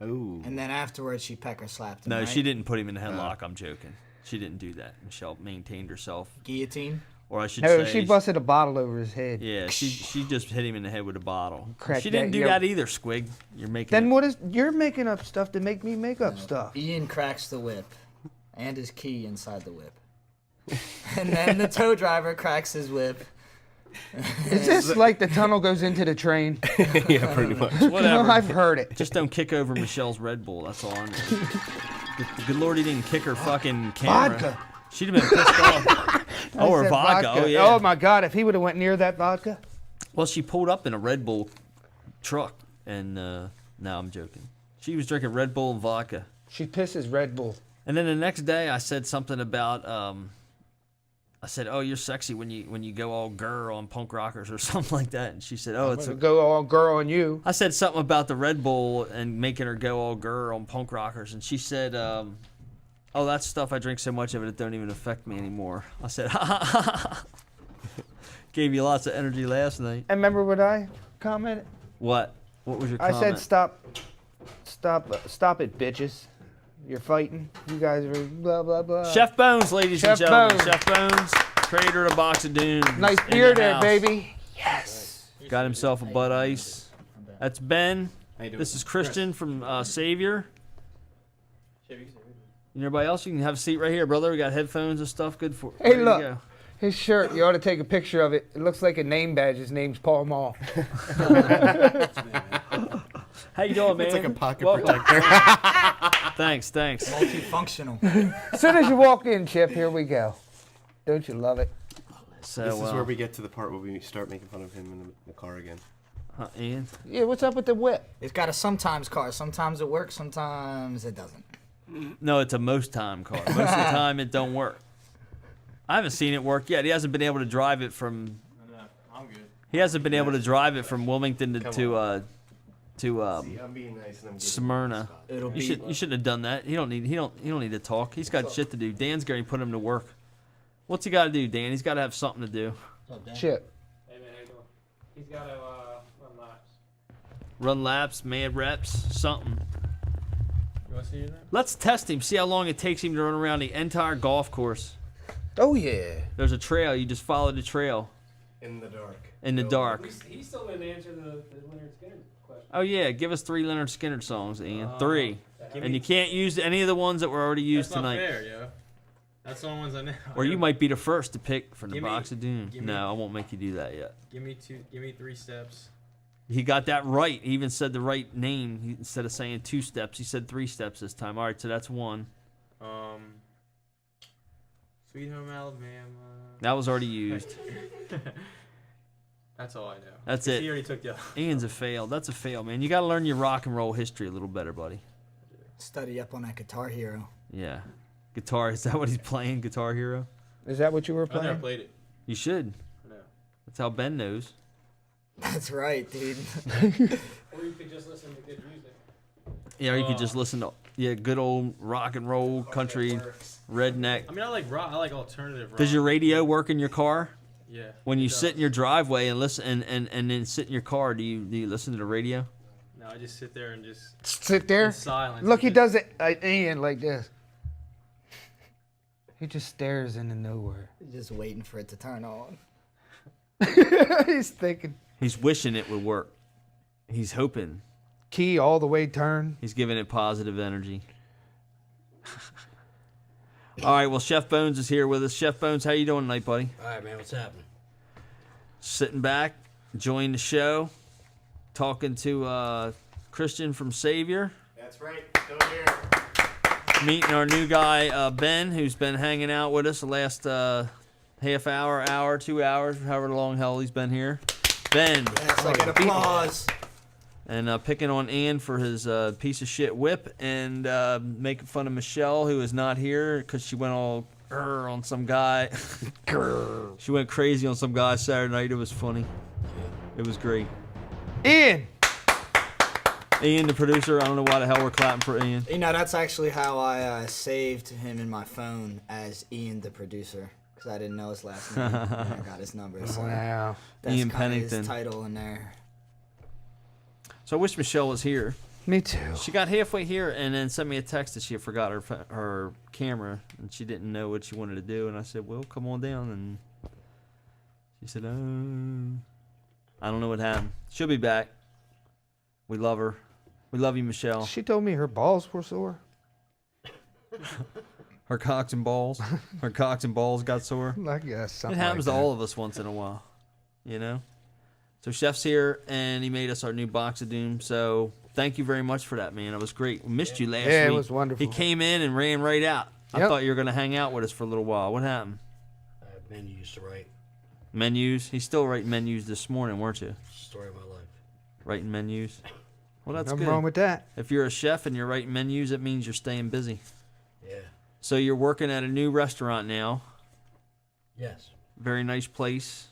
Oh. And then afterwards, she pecker slapped him. No, right? she didn't put him in a headlock. I'm joking. She didn't do that. Michelle maintained herself. Guillotine. or I should No, say, she busted a bottle over his head. yeah, she just hit him in the head with a bottle. Cracked She didn't that, do yeah. that either, Squig. You're making. Then it. what is you're making up stuff to make me make up stuff? Ian cracks the whip, and his key inside the whip, and then the tow driver cracks his whip. Is this like the tunnel goes into the train? Yeah, pretty much. You know, Whatever. I've heard it. Just don't kick over Michelle's Red Bull. That's all I know. Good Lord, he didn't kick her fucking camera. Vodka. She'd have been pissed off. I Or said vodka. Oh yeah. Oh my God! If he would have went near that vodka. Well, she pulled up in a Red Bull truck, and no, I'm joking. She was drinking Red Bull and vodka. She pisses Red Bull. And then the next day, I said something about, I said, "Oh, you're sexy when you go all girl on punk rockers or something like that." And she said, "Oh, it's." Go all girl on you. I said something about the Red Bull and making her go all girl on punk rockers, and she said, "Oh, that stuff I drink so much of it don't even affect me anymore." I said, "Ha ha ha ha." Gave you lots of energy last night. And remember what I commented? What? What was your I comment? said, stop it, bitches. You're fighting. You guys are blah blah blah. Chef Bones, ladies and Chef gentlemen. Bones. Chef Bones, creator of Box of Doom. Nice in beer the there, house. baby. Yes. Got himself a Bud Ice. That's Ben. How you doing? This is Christian from Savior. And everybody else, you can have a seat right here, brother. We got headphones and stuff. Good for. Hey, there you look. go. His shirt. You ought to take a picture of it. It looks like a name badge. His name's Paul Mall. How you doing, man? It's like a pocket Welcome. protector. Thanks. Multifunctional. As soon as you walk in, Chip, here we go. Don't you love it? So, This is where we get to the part where we start making fun of him in the car again. Ian. Yeah, what's up with the whip? It's got a sometimes car. Sometimes it works. Sometimes it doesn't. No, it's a most time car. Most of the time, it don't work. I haven't seen it work yet. He hasn't been able to drive it from. I'm good. He hasn't been able to drive it from Wilmington to See, I'm being nice and I'm giving Smyrna. It'll You be. shouldn't have done that. He don't need to talk. He's got shit to do. Dan's going to put him to work. What's he got to do, Dan? He's got to have something to do. Chip. Hey man, how you doing? He's got to run laps. Run laps, mad reps, something. You want to see your name? Let's test him. See how long it takes him to run around the entire golf course. Oh yeah. There's a trail. You just follow the trail in the dark. in the dark. He still didn't answer the Leonard Skinner question. Oh yeah, give us 3 Leonard Skinner songs, Ian. 3. And you can't use any of the ones that were already used That's not tonight. fair, yo. That's the only ones I know. Or you might be the first to pick from the Give me- Box of Doom. give me- No, I won't make you do that yet. Give me 3 steps. He got that right. He even said the right name. Instead of saying 2 steps, he said 3 steps this time. All right, so that's 1. Sweet Home Alabama. That was already used. That's all I know. That's 'Cause it. He already took the. Ian's a fail. That's a fail, man. You got to learn your rock and roll history a little better, buddy. Study up on that Guitar Hero. Yeah. Guitar, is that what he's playing? Guitar Hero? Is that what you were I never playing? played it. You should. No. That's how Ben knows. That's right, dude. Or you could just listen to good music. Yeah, or you could just listen to good old rock and roll, country, redneck. I mean, I like rock. I like alternative rock. Does your radio work in your car? Yeah. When you it sit in does. your driveway and listen and then sit in your car, do you listen to the radio? No, I just sit there and just. Sit there. In silence. Look, he because- does it, Ian, like this. He just stares into nowhere. Just waiting for it to turn on. He's thinking. He's wishing it would work. He's hoping. Key all the way turn. He's giving it positive energy. All right, well, Chef Bones is here with us. Chef Bones, how you doing tonight, buddy? All right, man. What's happening? Sitting back, enjoying the show, talking to Christian from Savior. That's right. Still here. Meeting our new guy, Ben, who's been hanging out with us the last half hour, 2 hours, however long hell he's been here. Ben. Yes, I get applause. And picking on Ian for his piece of shit whip, and making fun of Michelle, who is not here because she went all on some guy. She went crazy on some guy Saturday night. It was funny. It was great. Ian, the producer. I don't know why the hell we're clapping for Ian. You know, that's actually how I saved him in my phone as Ian, the producer, because I didn't know his last name. And I got his number. So wow. that's Ian kinda Pennington. his title in there. So I wish Michelle was here. Me too. She got halfway here and then sent me a text that she had forgot her camera and she didn't know what she wanted to do. And I said, well, come on down. And She said, I don't know what happened. She'll be back. We love her. We love you, Michelle. She told me her balls were sore. Her cocks and balls. Her cocks and balls got sore. I guess It something happens like to that. all of us once in a while, you know? So Chef's here, and he made us our new box of doom. So thank you very much for that, man. It was great. We missed you last week. Yeah, it was wonderful. He came in and ran right out. I Yep. thought you were going to hang out with us for a little while. What happened? I have menus to write. Menus? He's still writing menus this morning, weren't you? Story of my life. Writing menus? Well, that's Nothing good. wrong with that. If you're a chef and you're writing menus, it means you're staying busy. Yeah. So you're working at a new restaurant now. Yes. Very nice place.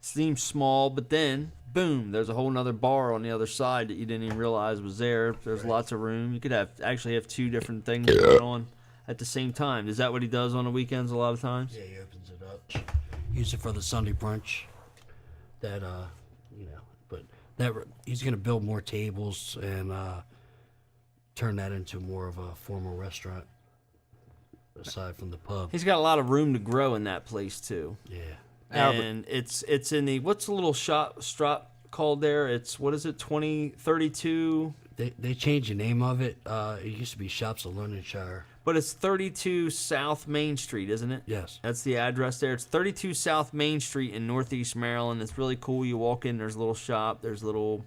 Seems small, but then, boom, there's a whole nother bar on the other side that you didn't even realize was there. There's lots of room. You could actually have two different things going on at the same time. Is that what he does on the weekends a lot of times? Yeah, he opens it up. Use it for the Sunday brunch. That but he's gonna build more tables and turn that into more of a formal restaurant. Aside from the pub. He's got a lot of room to grow in that place too. Yeah. And it's in the, what's the little shop called there? It's, what is it, 2032? They changed the name of it. It used to be Shops of Londonshire. But it's 32 South Main Street, isn't it? Yes. That's the address there. It's 32 South Main Street in Northeast Maryland. It's really cool. You walk in, there's a little shop. There's a little,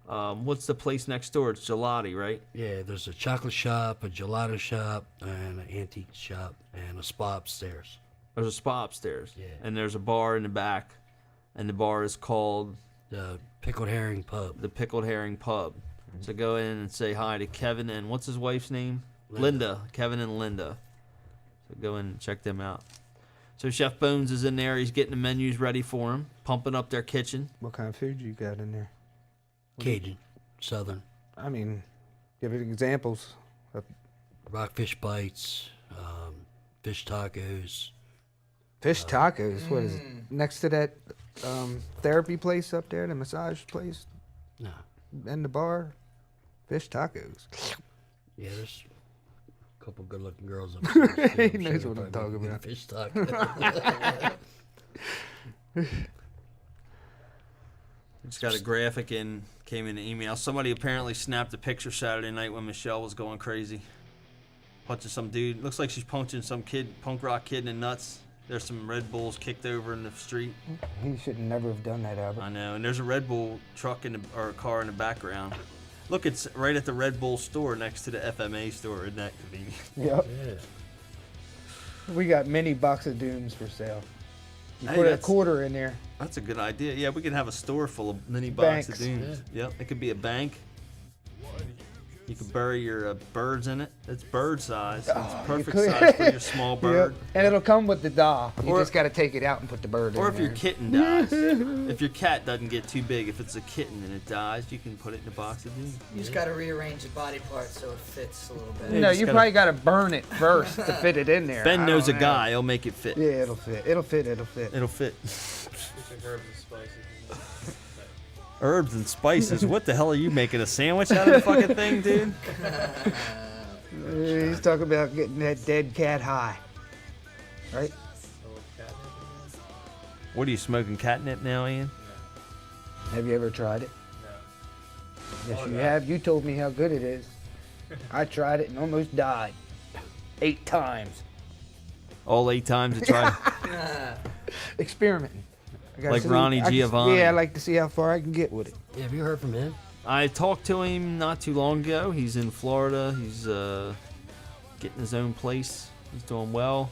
what's the place next door? It's Gelati, right? Yeah, there's a chocolate shop, a gelato shop, and an antique shop, and a spa upstairs. There's a spa upstairs. Yeah. And there's a bar in the back. And the bar is called The Pickled Herring Pub. The Pickled Herring Pub. So go in and say hi to Kevin and what's his wife's name? Linda. Kevin and Linda. So go in and check them out. So Chef Bones is in there. He's getting the menus ready for him, pumping up their kitchen. What kind of food you got in there? Cajun, Southern. I mean, give it examples. Rockfish bites, fish tacos. Fish tacos. What is it? Next to that therapy place up there, the massage place, No. and the bar. Fish tacos. Yeah, there's a couple good-looking girls up there. He knows what I'm talking about. Fish tacos. Just got a graphic in, came in an email. Somebody apparently snapped a picture Saturday night when Michelle was going crazy. Punching some dude. Looks like she's punching some kid, punk rock kid in the nuts. There's some Red Bulls kicked over in the street. He should never have done that, Albert. I know. And there's a Red Bull truck or car in the background. Look, it's right at the Red Bull store next to the FMA store. Isn't that convenient? Yep. Yeah. We got mini box of dooms for sale. You Hey, put a that's- quarter in there. That's a good idea. Yeah, we could have a store full of mini box of Banks. dooms. Yep, it could be a bank. You could bury your birds in it. It's bird size. It's perfect could. size for your small bird. Yep. And it'll come with the doll. You Or- just got to take it out and put the bird in Or if there. your kitten dies. If your cat doesn't get too big, if it's a kitten and it dies, you can put it in a box of dooms. You just got to rearrange the body parts so it fits a little bit. Yeah, No, just you gotta- probably got to burn it first to fit it in there. Ben I knows a don't know. guy. He'll make it fit. Yeah, it'll fit. It'll fit. It'll fit. It'll fit. Some herbs and spices. Herbs and spices. What the hell are you making? A sandwich out of the fucking thing, dude? He's talking about getting that dead cat high. Right? What are you smoking, catnip now, Ian? Have you ever tried it? No. Yes, you have. You told me how good it is. I tried it and almost died. 8 times. All 8 times to try. Experimenting. I gotta Like see- Ronnie Giovanni. Yeah, I like to see how far I can get with it. Yeah, have you heard from him? I talked to him not too long ago. He's in Florida. He's getting his own place. He's doing well.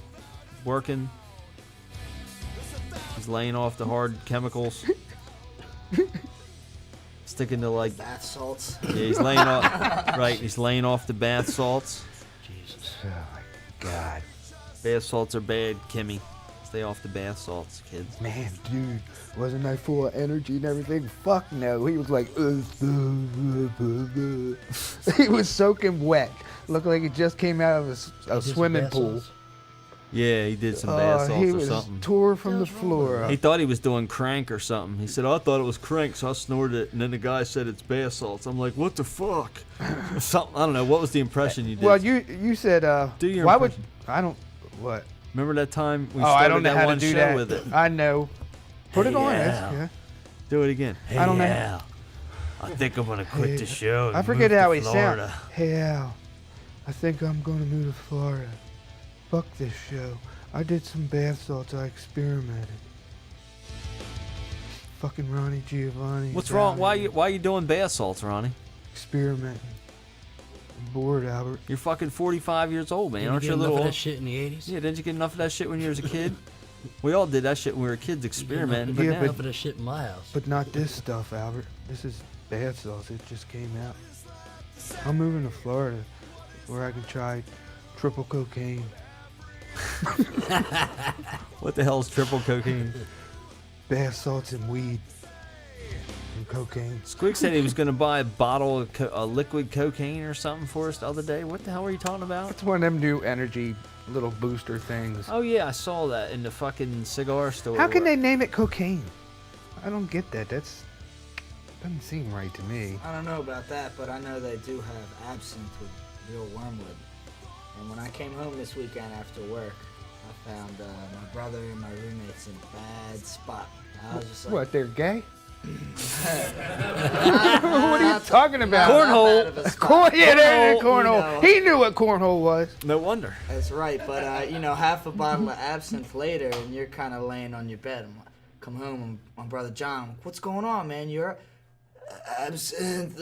Working. He's laying off the hard chemicals. Sticking to like, Bath salts. yeah, he's laying off. Right, he's laying off the bath salts. Jesus. Oh my God. Bath salts are bad, Kimmy. Stay off the bath salts, kids. Man, dude, wasn't I full of energy and everything? Fuck no. He was like, he was soaking wet. Looked like he just came out of a Did some swimming bath pool. salts? Yeah, he did some bath salts he or was something. tore from the floor up. He thought he was doing crank or something. He said, "Oh, I thought it was crank, so I snorted it." And then the guy said it's bath salts. I'm like, "What the fuck?" Something. I don't know. What was the impression you did? Well, you said, Do your why would impression. I don't what? Remember that time we Oh, I started don't know that how to one do show that. with it? I know. Put Hey, it on. Al. Yeah. Do it again. I don't know. Al, I think I'm gonna quit the show. And I forget move how to he Florida. sounds. Hey Al, I think I'm gonna move to Florida. Fuck this show. I did some bath salts. I experimented. Fucking Ronnie Giovanni. What's wrong? Why you doing bath salts, Ronnie? Experimenting. I'm bored, Albert. You're fucking 45 years old, man. Didn't Aren't you you a get little enough of old? that shit in the 80s? Yeah, didn't you get enough of that shit when you was a kid? We all did that shit when we were kids, experimenting. But You Yeah, get now, enough of that shit in my house. But not this stuff, Albert. This is bath salts. It just came out. I'm moving to Florida where I can try triple cocaine. what the hell is triple cocaine? Bath salts and weed. And cocaine. Squeak said he was gonna buy a bottle of liquid cocaine or something for us the other day. What the hell were you talking about? It's one of them new energy little booster things. Oh yeah, I saw that in the fucking cigar store. How can they name it cocaine? I don't get that. That's doesn't seem right to me. I don't know about that, but I know they do have absinthe with real wormwood. And when I came home this weekend after work, I found my brother and my roommates in a bad spot. I was just like, What? They're gay? What are you talking about? Cornhole. Yeah, they're in cornhole. You know. He knew what cornhole was. No wonder. That's right, but half a bottle of absinthe later, and you're kind of laying on your bed. I'm like, come home, and my brother John, what's going on, man? You're absinthe,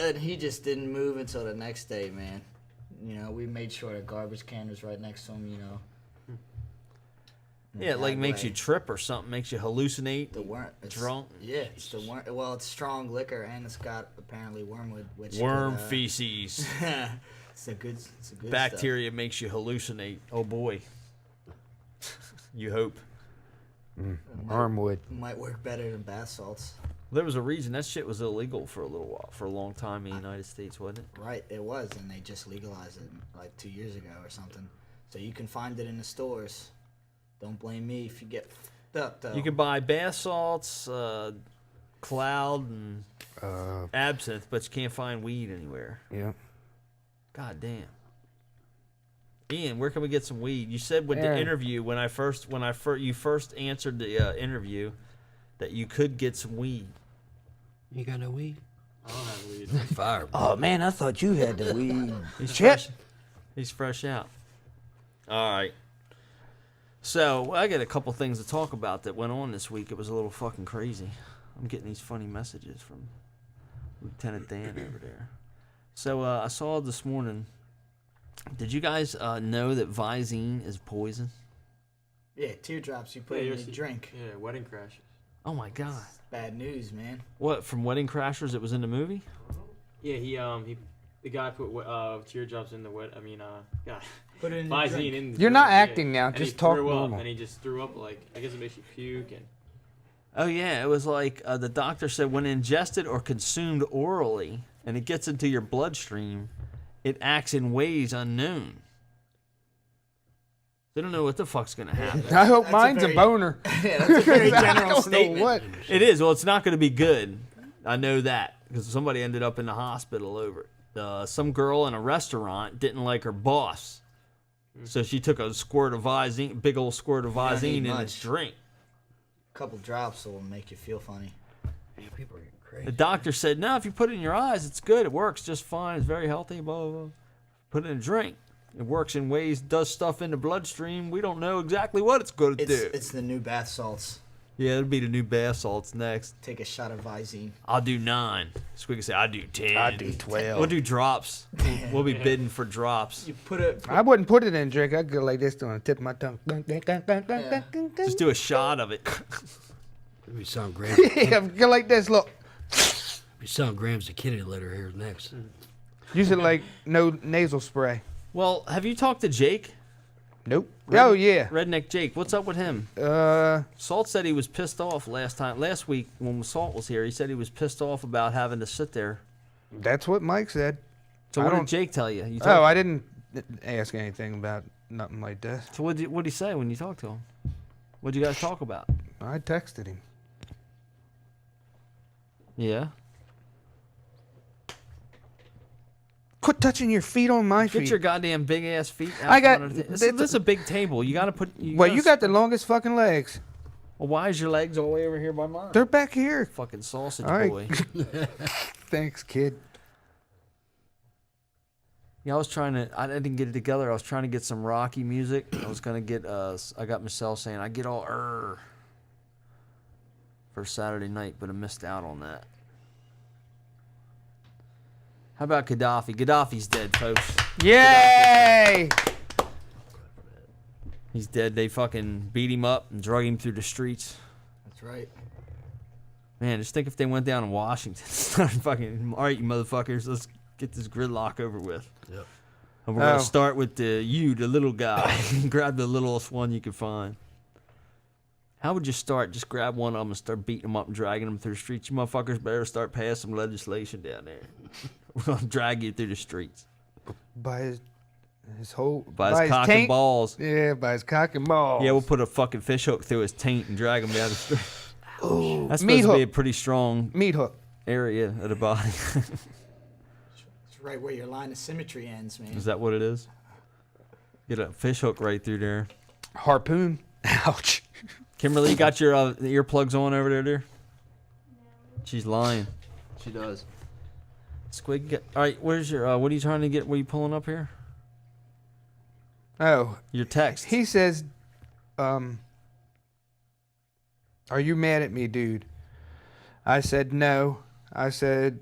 and he just didn't move until the next day, man. You know, we made sure the garbage can was right next to him. You know. Yeah, it like That makes way. you trip or something, makes you hallucinate, It's drunk. Yeah, it's the worm. Well, it's strong liquor, and it's got apparently wormwood, which Worm could, feces. It's a good Bacteria makes you hallucinate. Oh boy. You hope. Armwood. Stuff. Might work better than bath salts. There was a reason that shit was illegal for a little while, for a long time in the United States, wasn't it? Right, it was, and they just legalized it like 2 years ago or something. So you can find it in the stores. Don't blame me if you get fucked up, though. You can buy bath salts, cloud, and absinthe, but you can't find weed anywhere. Yeah. God damn. Ian, where can we get some weed? You said with the Aaron. interview when you first answered the interview that you could get some weed. You got no weed? I don't have weed. Fire. Oh man, I thought you had the weed. He's Chip. fresh. He's fresh out. All right. So I got a couple things to talk about that went on this week. It was a little fucking crazy. I'm getting these funny messages from Lieutenant Dan over there. So I saw this morning. Did you guys know that Visine is poison? Yeah, teardrops you put in your drink. Yeah, wedding crashes. Oh my god. Bad news, man. What, from Wedding Crashers? It was in the movie? Yeah, the guy put teardrops in the God. Put it in your Visine drink. in the You're not drink, acting now, And just he talk threw normal. Up, and he just threw up, like, I guess it makes you puke. And Oh yeah, it was like the doctor said when ingested or consumed orally and it gets into your bloodstream, it acts in ways unknown. They don't know what the fuck's gonna happen. I hope mine's a boner. Yeah, that's a very I general don't know statement. what. It is. Well, it's not going to be good. I know that because somebody ended up in the hospital over it. Some girl in a restaurant didn't like her boss, so she took a squirt of Visine, big old squirt of don't Visine need in much. his drink. A couple drops will make you feel funny. Man, people are getting crazy. The doctor said, "No, if you put it in your eyes, it's good. It works just fine. It's very healthy." Blah blah blah. Put it in a drink. It works in ways, does stuff in the bloodstream. We don't know exactly what it's going to do. It's the new bath salts. Yeah, it'll be the new bath salts next. Take a shot of Visine. I'll do 9. Squeaky say, I do 10. I do 12. We'll do drops. We'll be bidding for drops. You put it. I wouldn't put it in a drink. I'd go like this on the tip of my tongue. Just do a shot of it. We sound Grams. Yeah, go like this. Look. We sound Grams the kitty litter here next. Use it like no nasal spray. Well, have you talked to Jake? Nope. Oh yeah. Redneck Jake. What's up with him? Salt said he was pissed off last week when Salt was here. He said he was pissed off about having to sit there. That's what Mike said. So I what did don't- Jake tell you? Oh, I didn't ask anything about nothing like that. So what'd he say when you talked to him? What'd you guys talk about? I texted him. Yeah. Quit touching your feet on my feet. Get your goddamn big ass feet out. I got- This is a big table. You got to put. Well, you got the longest fucking legs. Well, why is your legs all the way over here by mine? They're back here. Fucking sausage All right. boy. Thanks, kid. Yeah, I didn't get it together. I was trying to get some Rocky music. I was gonna get I got Michelle saying I get all for Saturday night, but I missed out on that. How about Gaddafi? Gaddafi's dead, folks. Yay! He's dead. They fucking beat him up and drug him through the streets. That's right. Man, just think if they went down in Washington. Started fucking, all right, you motherfuckers, let's get this gridlock over with. Yep. And we're going to start with the little guy. Grab the littlest one you can find. How would you start? Just grab one of them and start beating them up and dragging them through the streets. You motherfuckers better start passing some legislation down there. We're going to drag you through the streets. By his whole... By his cock taint? and balls. Yeah, by his cock and balls. Yeah, we'll put a fucking fish hook through his taint and drag him down the street. Ooh, That's meat supposed to be a hook. pretty strong Meat hook. area of the body. It's right where your line of symmetry ends, man. Is that what it is? Get a fish hook right through there. Harpoon. Ouch. Kimberly, you got your earplugs on over there, dear? She's lying. She does. Squig, all right, where's your, what are you trying to get? What are you pulling up here? Oh. Your text. He says, are you mad at me, dude? I said, no. I said,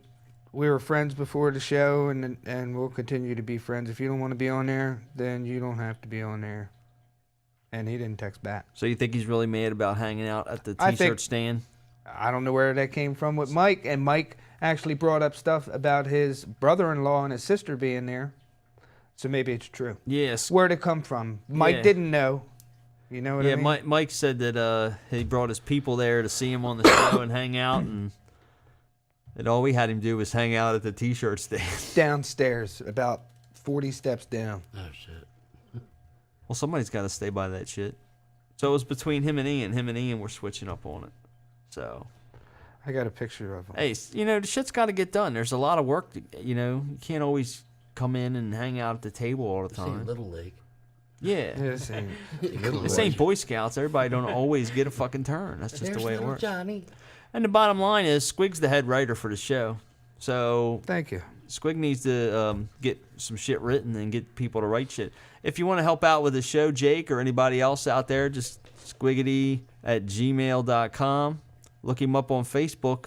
we were friends before the show, and we'll continue to be friends. If you don't want to be on there, then you don't have to be on there. And he didn't text back. So you think he's really mad about hanging out at the I T-shirt think- stand? I don't know where that came from with Mike, and Mike actually brought up stuff about his brother-in-law and his sister being there. So maybe it's true. Yes. Where'd it come from? Mike Yeah. didn't know. You know what I mean? Mike said that he brought his people there to see him on the show and hang out, and all we had him do was hang out at the T-shirt stand. Downstairs, about 40 steps down. Oh, shit. Well, somebody's got to stay by that shit. So it was between him and Ian. Him and Ian were switching up on it. So, I got a picture of him. hey, the shit's got to get done. There's a lot of work. You can't always come in and hang out at the table all the This ain't time. Little League. Yeah. This ain't This ain't Boy Scouts. Everybody don't always get a fucking turn. That's just There's the way it little works. Johnny. And the bottom line is, Squig's the head writer for the show. So Thank you. Squig needs to get some shit written and get people to write shit. If you want to help out with the show, Jake, or anybody else out there, just squiggity@gmail.com. Look him up on Facebook,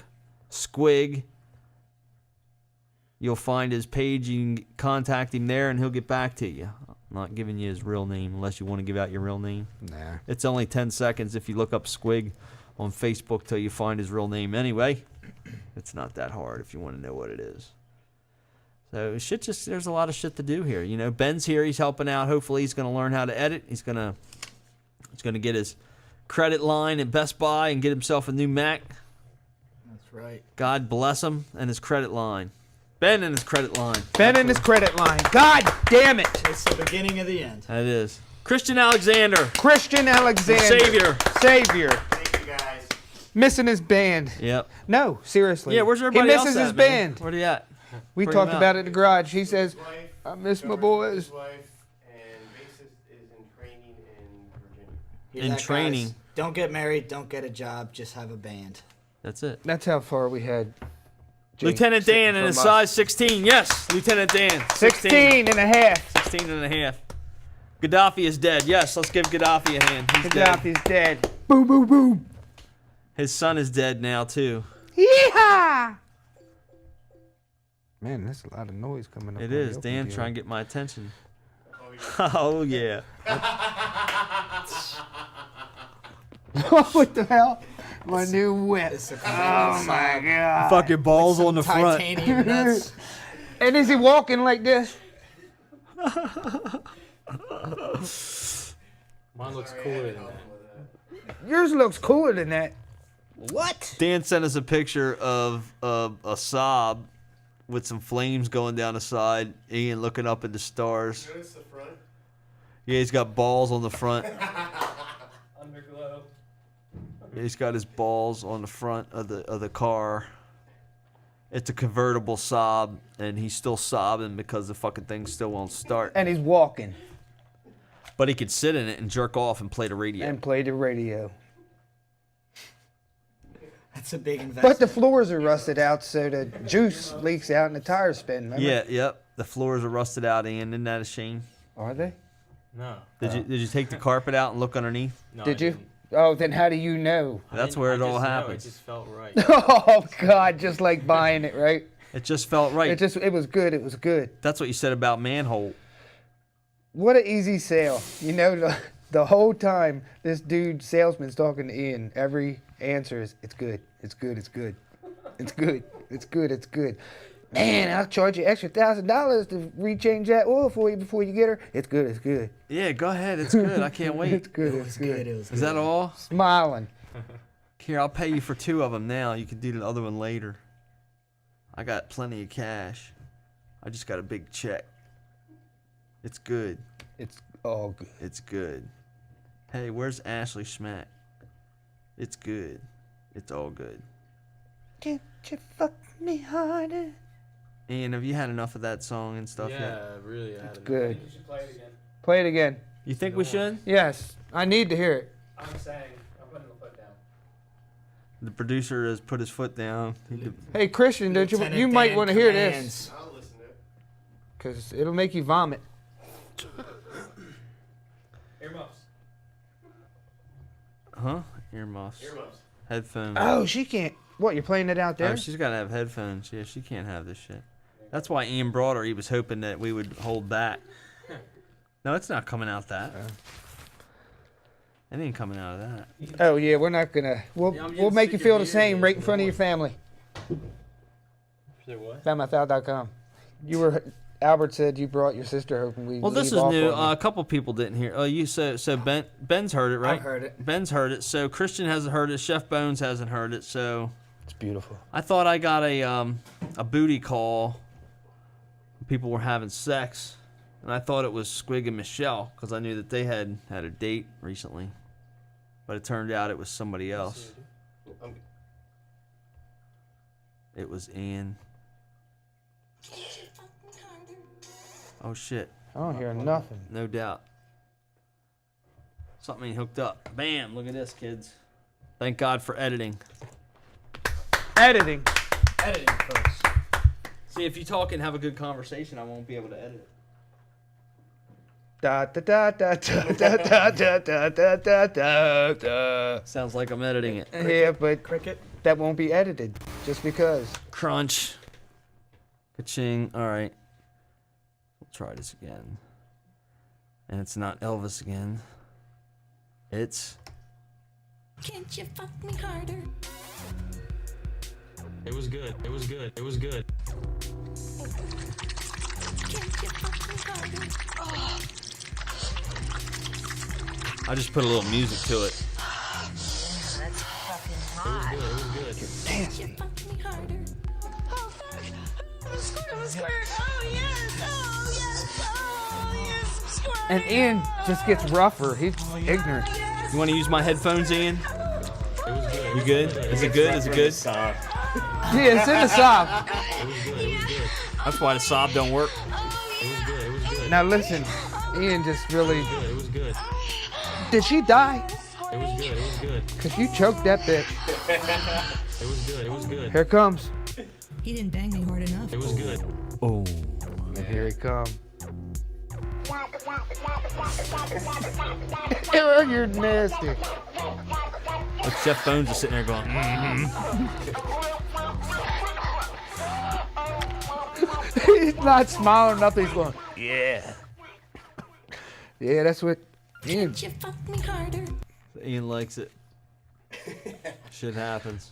Squig. You'll find his page. You can contact him there, and he'll get back to you. I'm not giving you his real name unless you want to give out your real name. Nah. It's only 10 seconds if you look up Squig on Facebook till you find his real name anyway. It's not that hard if you want to know what it is. So there's a lot of shit to do here. Ben's here. He's helping out. Hopefully he's going to learn how to edit. He's going to get his credit line at Best Buy and get himself a new Mac. That's right. God bless him and his credit line. Ben and his credit line. Ben and his credit line. God damn it. It's the beginning of the end. That is. Christian Alexander. Christian Alexander. Savior. Thank you guys. Missing his band. Yep. No, seriously. Yeah, where's everybody He else misses at, his man? band. Where he at? We Bring talked him out. about it in the garage. He says, His wife, I miss my His boys. wife and bassist is in training in Virginia. Hear In that, training. guys? Don't get married. Don't get a job. Just have a band. That's it. That's how far we had. Jake Lieutenant sitting Dan and his from us. size 16. Yes, Lieutenant Dan. 16 and a half. 16 and a half. Gaddafi is dead. Yes, let's give Gaddafi a hand. He's dead. Gaddafi's dead. Boom, boom, boom. His son is dead now, too. Yeehaw! Man, there's a lot of noise coming up. It on the is. open Dan deal. trying to get my attention. Oh, yeah. What the hell? My new whip. It's a Oh my god. Fucking balls on the front. Titanium nuts. And is he walking like this? Mine looks cooler than that. Yours looks cooler than that. What? Dan sent us a picture of a Saab with some flames going down the side. Ian looking up at the stars. Notice the front? Yeah, he's got balls on the front. Underglow. He's got his balls on the front of the car. It's a convertible Saab, and he's still sobbing because the fucking thing still won't start. And he's walking But he could sit in it and jerk off and play the radio. and play the radio. That's a big investment. But the floors are rusted out, so the juice leaks out and the tires spin. Remember? Yeah, yep. The floors are rusted out, Ian. Isn't that a shame? Are they? No. Did you take the carpet out and look underneath? No, Did I you? didn't. Oh, then how do you know? That's I where it just all know, happens. It just felt right. Oh God, just like buying it, right? It just felt right. It was good. It was good. That's what you said about Manhole. What an easy sale. You know, the whole time this dude salesman's talking to Ian, every answer is, it's good, it's good, it's good, it's good, it's good, it's good. Man, I'll charge you extra $1,000 to rechange that oil for you before you get her. It's good, it's good. Yeah, go ahead. It's good. I can't wait. It's good, It it's was good. good. It was Is that all? Smiling. Here, I'll pay you for 2 of them now. You can do the other one later. I got plenty of cash. I just got a big check. It's good. It's all good. It's good. Hey, where's Ashley Schmack? It's good. It's all good. Can't you fuck me harder? Ian, have you had enough of that song and stuff Yeah, yet? really. I had It's enough. good. You should play it again. Play it again. You think we should? Yes, I need to hear it. I'm saying, I'm putting the foot down. The producer has put his foot down. Hey Christian, don't you? Lieutenant You might Dan want to hear this, commands. I'll listen to it. cause it'll make you vomit. Earmuffs. Huh? Earmuffs. Earmuffs. Headphones. Oh, she can't. What? You're playing it out there? Oh, she's got to have headphones. Yeah, she can't have this shit. That's why Ian brought her. He was hoping that we would hold back. No, it's not coming out that. It ain't coming out of that. Oh yeah, we're not gonna. We'll Yeah, I'm we'll getting make sick you of feel the hearing same this right in front of your family. Say what? FMA.com. You were. Albert said you brought your sister hoping we. Well, this is new. A couple people didn't hear. Oh, you so Ben's heard it, right? I've heard it. Ben's heard it. So Christian hasn't heard it. Chef Bones hasn't heard it. So It's beautiful. I thought I got a booty call. People were having sex, and I thought it was Squig and Michelle because I knew that they had a date recently, but it turned out it was somebody else. It was Ian. Oh shit! I don't hear nothing. No doubt. Something ain't hooked up. Bam! Look at this, kids. Thank God for editing. Editing. Editing, folks. See, if you talk and have a good conversation, I won't be able to edit it. Da da da da da da da da da da da da. Sounds like I'm editing it. Yeah, but Cricket. that won't be edited just because. Crunch. Ka-ching. All right. We'll try this again. And it's not Elvis again. It's... Can't you fuck me harder? It was good. It was good. It was good. Can't you fuck me harder? Oh. I just put a little music to it. That's fucking hot. It was good. It was good. Can't you fuck me harder? Oh, fuck. I'm squirt. I'm squirt. Oh, yes. Oh, yes. Oh, yes. I'm squirt. And Ian just gets rougher. He's ignorant. You want to use my headphones, Ian? It was good. You good? Is it good? Is it good? Yeah, it's in the sob. It was good. It was good. That's why the sob don't work. It was good. It was good. Now listen, Ian just really. It was good. Did she die? It was good. It was good. Cause you choked that bitch. It was good. It was good. Here comes. He didn't bang me hard enough. It was good. Oh. And here he comes. You're nasty. Look, Chef Bones is sitting there going, He's not smiling enough. He's going, yeah. Yeah, that's what Ian. Can't you fuck me harder? Ian likes it. Shit happens.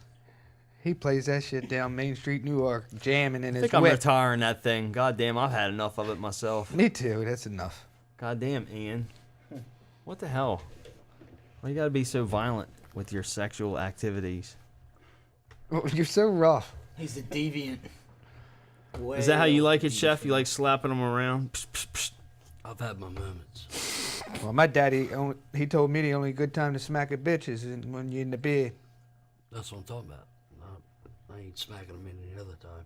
He plays that shit down Main Street, Newark, jamming in I his think I'm whip. retiring that thing. God damn, I've had enough of it myself. Me too. That's enough. God damn, Ian. What the hell? Why you gotta be so violent with your sexual activities? Oh, you're so rough. He's a deviant. Is that how you like it, Chef? You like slapping them around? Psh, psh, psh. I've had my moments. Well, my daddy, he told me the only good time to smack at bitches is when you're in the bed. That's what I'm talking about. I ain't smacking them any other time.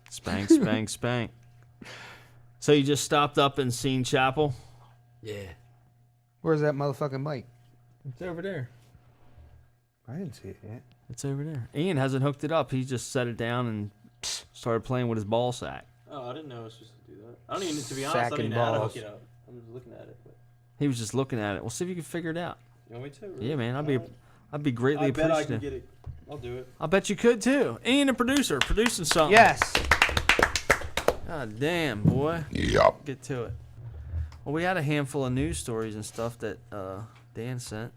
Spank, spank, spank. So you just stopped up and seen Chapel? Yeah. Where's that motherfucking mic? It's over there. I didn't see it yet. It's over there. Ian hasn't hooked it up. He just set it down and started playing with his ball sack. Oh, I didn't know I was supposed to do that. I don't even, to be honest, I don't Sacking even know how to balls. hook it up. I'm just looking at it. But He was just looking at it. We'll see if you can figure it out. you want me to? Really? Yeah, man. I'd be I greatly bet I appreciative. can get it. I'll do it. I bet you could too. Ian, the producer, producing something. Yes. God damn, boy. Yup. Get to it. Well, we had a handful of news stories and stuff that Dan sent.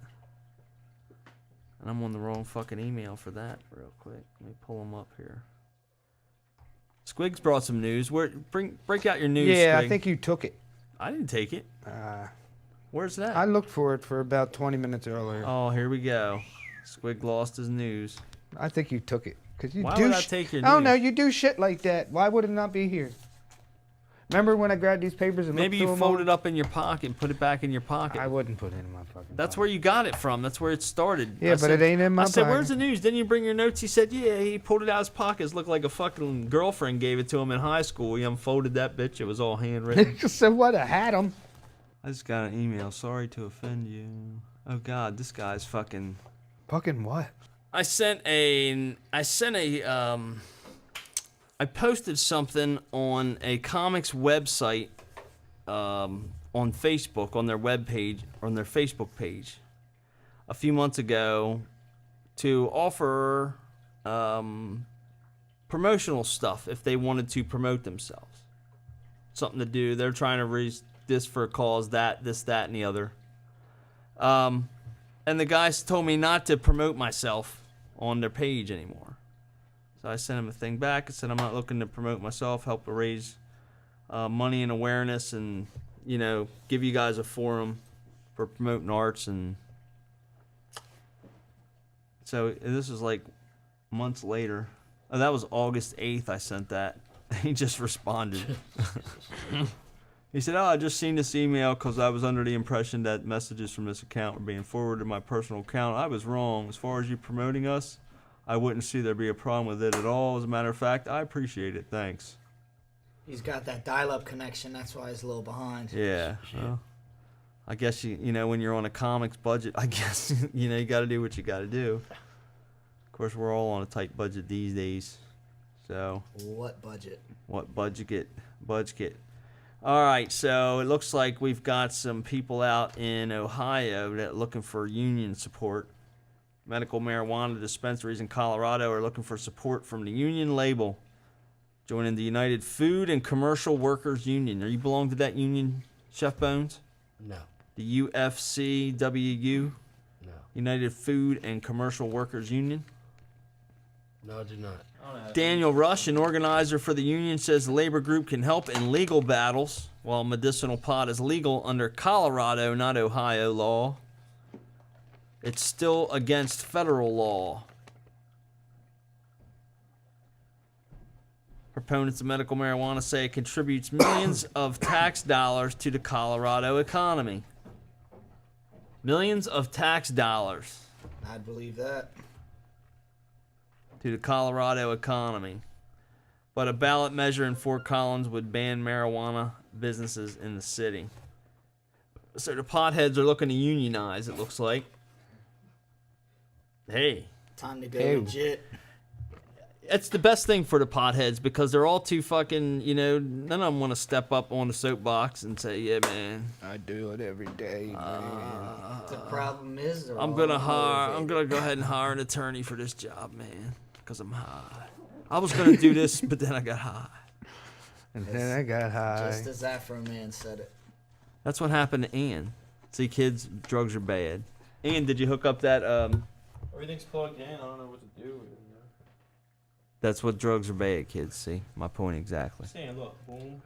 And I'm on the wrong fucking email for that real quick. Let me pull them up here. Squigs brought some news. Break out your news, Yeah, Squig. I think you took it. I didn't take it. Where's that? I looked for it for about 20 minutes earlier. Oh, here we go. Squig lost his news. I think you took it. Cause you Why do would I take your Oh, news? no, you do shit like that. Why would it not be here? Remember when I grabbed these papers and Maybe looked you through 'em all? fold it up in your pocket and put it back in your pocket. I wouldn't put it in my fucking That's where you got it from. That's where it started. Yeah, but it ain't in my I said, pocket. "Where's the news?" Didn't you bring your notes? He said, "Yeah." He pulled it out of his pocket. It looked like a fucking girlfriend gave it to him in high school. He unfolded that bitch. It was all handwritten. So what? I had them. I just got an email. Sorry to offend you. Oh God, this guy's fucking. Fucking what? I posted something on a comics website, on Facebook, on their webpage, on their Facebook page, a few months ago, to offer promotional stuff if they wanted to promote themselves. Something to do. They're trying to raise this for a cause, this, that, and the other. And the guys told me not to promote myself on their page anymore. So I sent him a thing back. I said I'm not looking to promote myself, help to raise money and awareness, and give you guys a forum for promoting arts. And so this was like months later. Oh, that was August 8th. I sent that. He just responded. He said, "Oh, I just seen this email because I was under the impression that messages from this account were being forwarded to my personal account. I was wrong. As far as you promoting us, I wouldn't see there be a problem with it at all. As a matter of fact, I appreciate it. Thanks." He's got that dial-up connection. That's why he's a little behind. Yeah. Well, I guess when you're on a comics budget, I guess you got to do what you got to do. Of course, we're all on a tight budget these days. So. What budget? What budget? Budget. All right, so it looks like we've got some people out in Ohio that are looking for union support. Medical marijuana dispensaries in Colorado are looking for support from the union label, joining the United Food and Commercial Workers Union. Are you belong to that union, Chef Bones? No. The UFCWU? No. United Food and Commercial Workers Union? No, I do not. Daniel Rush, an organizer for the union, says the labor group can help in legal battles, while medicinal pot is legal under Colorado, not Ohio law. It's still against federal law. Proponents of medical marijuana say it contributes millions of tax dollars to the Colorado economy. Millions of tax dollars I'd believe that. to the Colorado economy. But a ballot measure in Fort Collins would ban marijuana businesses in the city. So the potheads are looking to unionize, it looks like. Hey. Time to go legit. It's the best thing for the potheads because they're all too fucking, none of them want to step up on the soapbox and say, "Yeah, man, I do it every day, man." The problem is they're I'm all gonna motivated. go ahead and hire an attorney for this job, man, because I'm high. I was gonna do this, but then I got high." And then I got high. Just as Afro Man said it. That's what happened to Ian. See, kids, drugs are bad. Ian, did you hook up that? Everything's plugged in. I don't know what to do with it. That's what drugs are bad, kids. See, my point exactly. Saying, look, boom.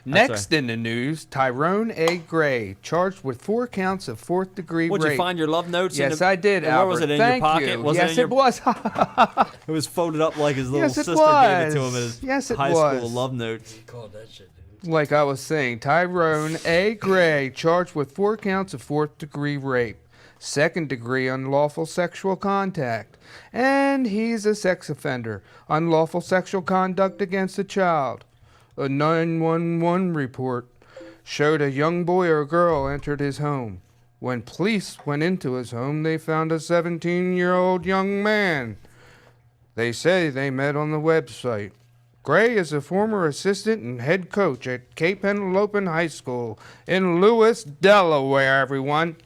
Next in the news, Tyrone A. Gray charged with 4 counts of 4th-degree rape. Would you find your love notes? Yes, in I did, Where Albert. was it in Thank your pocket? you. Was Yes, it, in your... it was. It was folded up like his little Yes, it sister gave it to him was. in his Yes, it high was. school love notes. He called that shit, dude. Like I was saying, Tyrone A. Gray charged with 4 counts of 4th-degree rape, 2nd-degree unlawful sexual contact, and he's a sex offender, unlawful sexual conduct against a child. A 911 report showed a young boy or girl entered his home. When police went into his home, they found a 17-year-old young man. They say they met on the website. Gray is a former assistant and head coach at Cape Henlopen High School in Lewis, Delaware, everyone.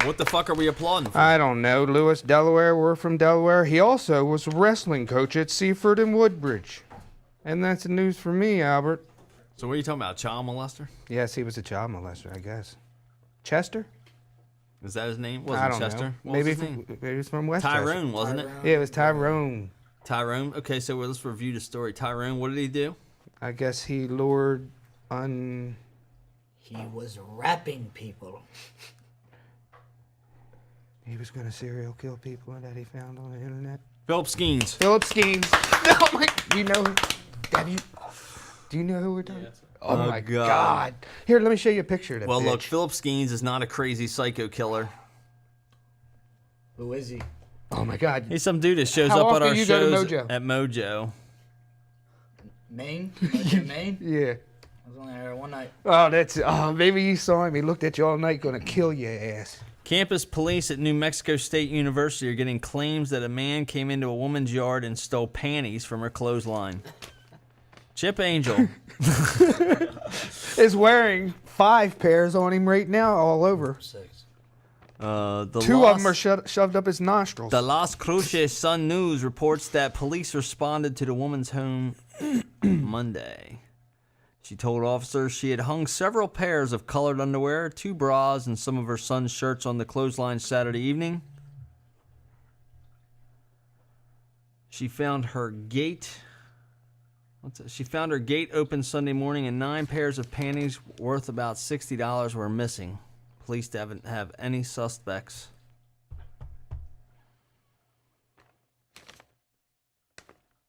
What the fuck are we applauding for? I don't know. Lewis, Delaware. We're from Delaware. He also was a wrestling coach at Seaford and Woodbridge. And that's the news for me, Albert. So what are you talking about, child molester? Yes, he was a child molester, I guess. Chester? Is that his name? I Wasn't don't Chester? know. What Maybe was his name? maybe he's from West Tyrone, wasn't it? Yeah, it was Tyrone. Tyrone? Okay, so let's review the story. Tyrone, what did he do? I guess he lured He was rapping people. He was going to serial kill people that he found on the internet. Philip Skeens. Philip Skeens. Oh my! You know? Do you know who we're talking? Oh my God! Here, let me show you a picture of that. Well, bitch. look, Philip Skeens is not a crazy psycho killer. Who is he? Oh my God! He's some dude that shows How up at often our you go to shows Mojo? at Mojo. Maine? Mojo, Maine? Yeah. I was only there one night. Oh, maybe you saw him. He looked at you all night, gonna kill your ass. Campus police at New Mexico State University are getting claims that a man came into a woman's yard and stole panties from her clothesline. Chip Angel is wearing 5 pairs on him right now, all over. 6. The 2 of them are shoved up his nostrils. The Las Cruces Sun News reports that police responded to the woman's home Monday. She told officers she had hung several pairs of colored underwear, 2 bras, and some of her son's shirts on the clothesline Saturday evening. She found her gate open Sunday morning, and 9 pairs of panties worth about $60 were missing. Police haven't have any suspects.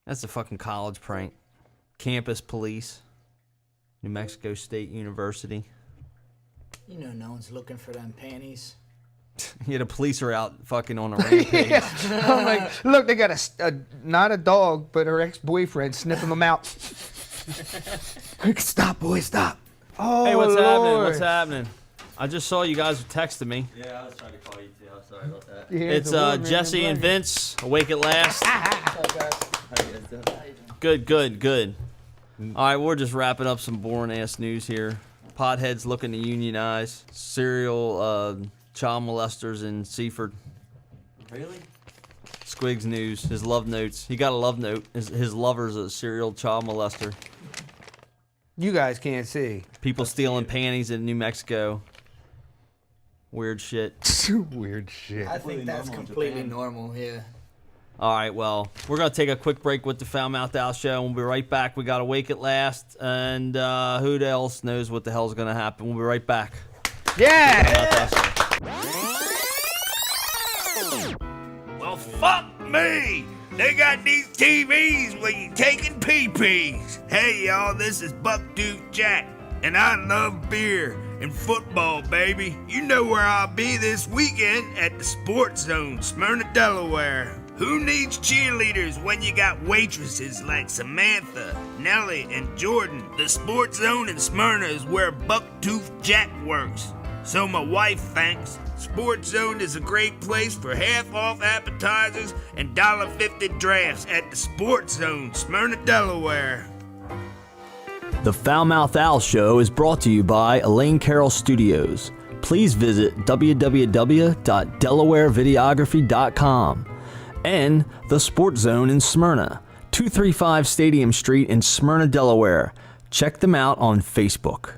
That's a fucking college prank. Campus police. New Mexico State University. You know no one's looking for them panties. Yeah, the police are out fucking on a rampage. Yeah. I'm like, look, they got not a dog, but her ex-boyfriend sniffing them out. Stop, boy, stop. Oh, Hey, what's happening? Lord. What's happening? I just saw you guys were texting me. Yeah, I was trying to call you too. I'm sorry about that. Yeah, It's the woman Jesse in and black. Vince, awake at last. How you guys doing? Good. All right, we're just wrapping up some boring ass news here. Potheads looking to unionize. Serial child molesters in Seaford. Really? Squigs news. His love notes. He got a love note. His lover's a serial child molester. You guys can't see. People stealing panties in New Mexico. Weird shit. Weird shit. I think that's completely normal, yeah. All right, well, we're going to take a quick break with the Foul Mouth Al Show. We'll be right back. We got Awake at Last, and who else knows what the hell's going to happen. We'll be right back. Yeah! Well, fuck me! They got these TVs where you taking pee-pees. Hey, y'all, this is Buck-Tooth Jack, and I love beer and football, baby. You know where I'll be this weekend at the Sports Zone, Smyrna, Delaware. Who needs cheerleaders when you got waitresses like Samantha, Nellie, and Jordan? The Sports Zone in Smyrna is where Buck-Tooth Jack works. So my wife thinks. Sports Zone is a great place for half-off appetizers and $1.50 drafts at the Sports Zone, Smyrna, Delaware. The Foul Mouth Al Show is brought to you by Elaine Carroll Studios. Please visit www.delawarevideography.com and The Sports Zone in Smyrna, 235 Stadium Street in Smyrna, Delaware. Check them out on Facebook.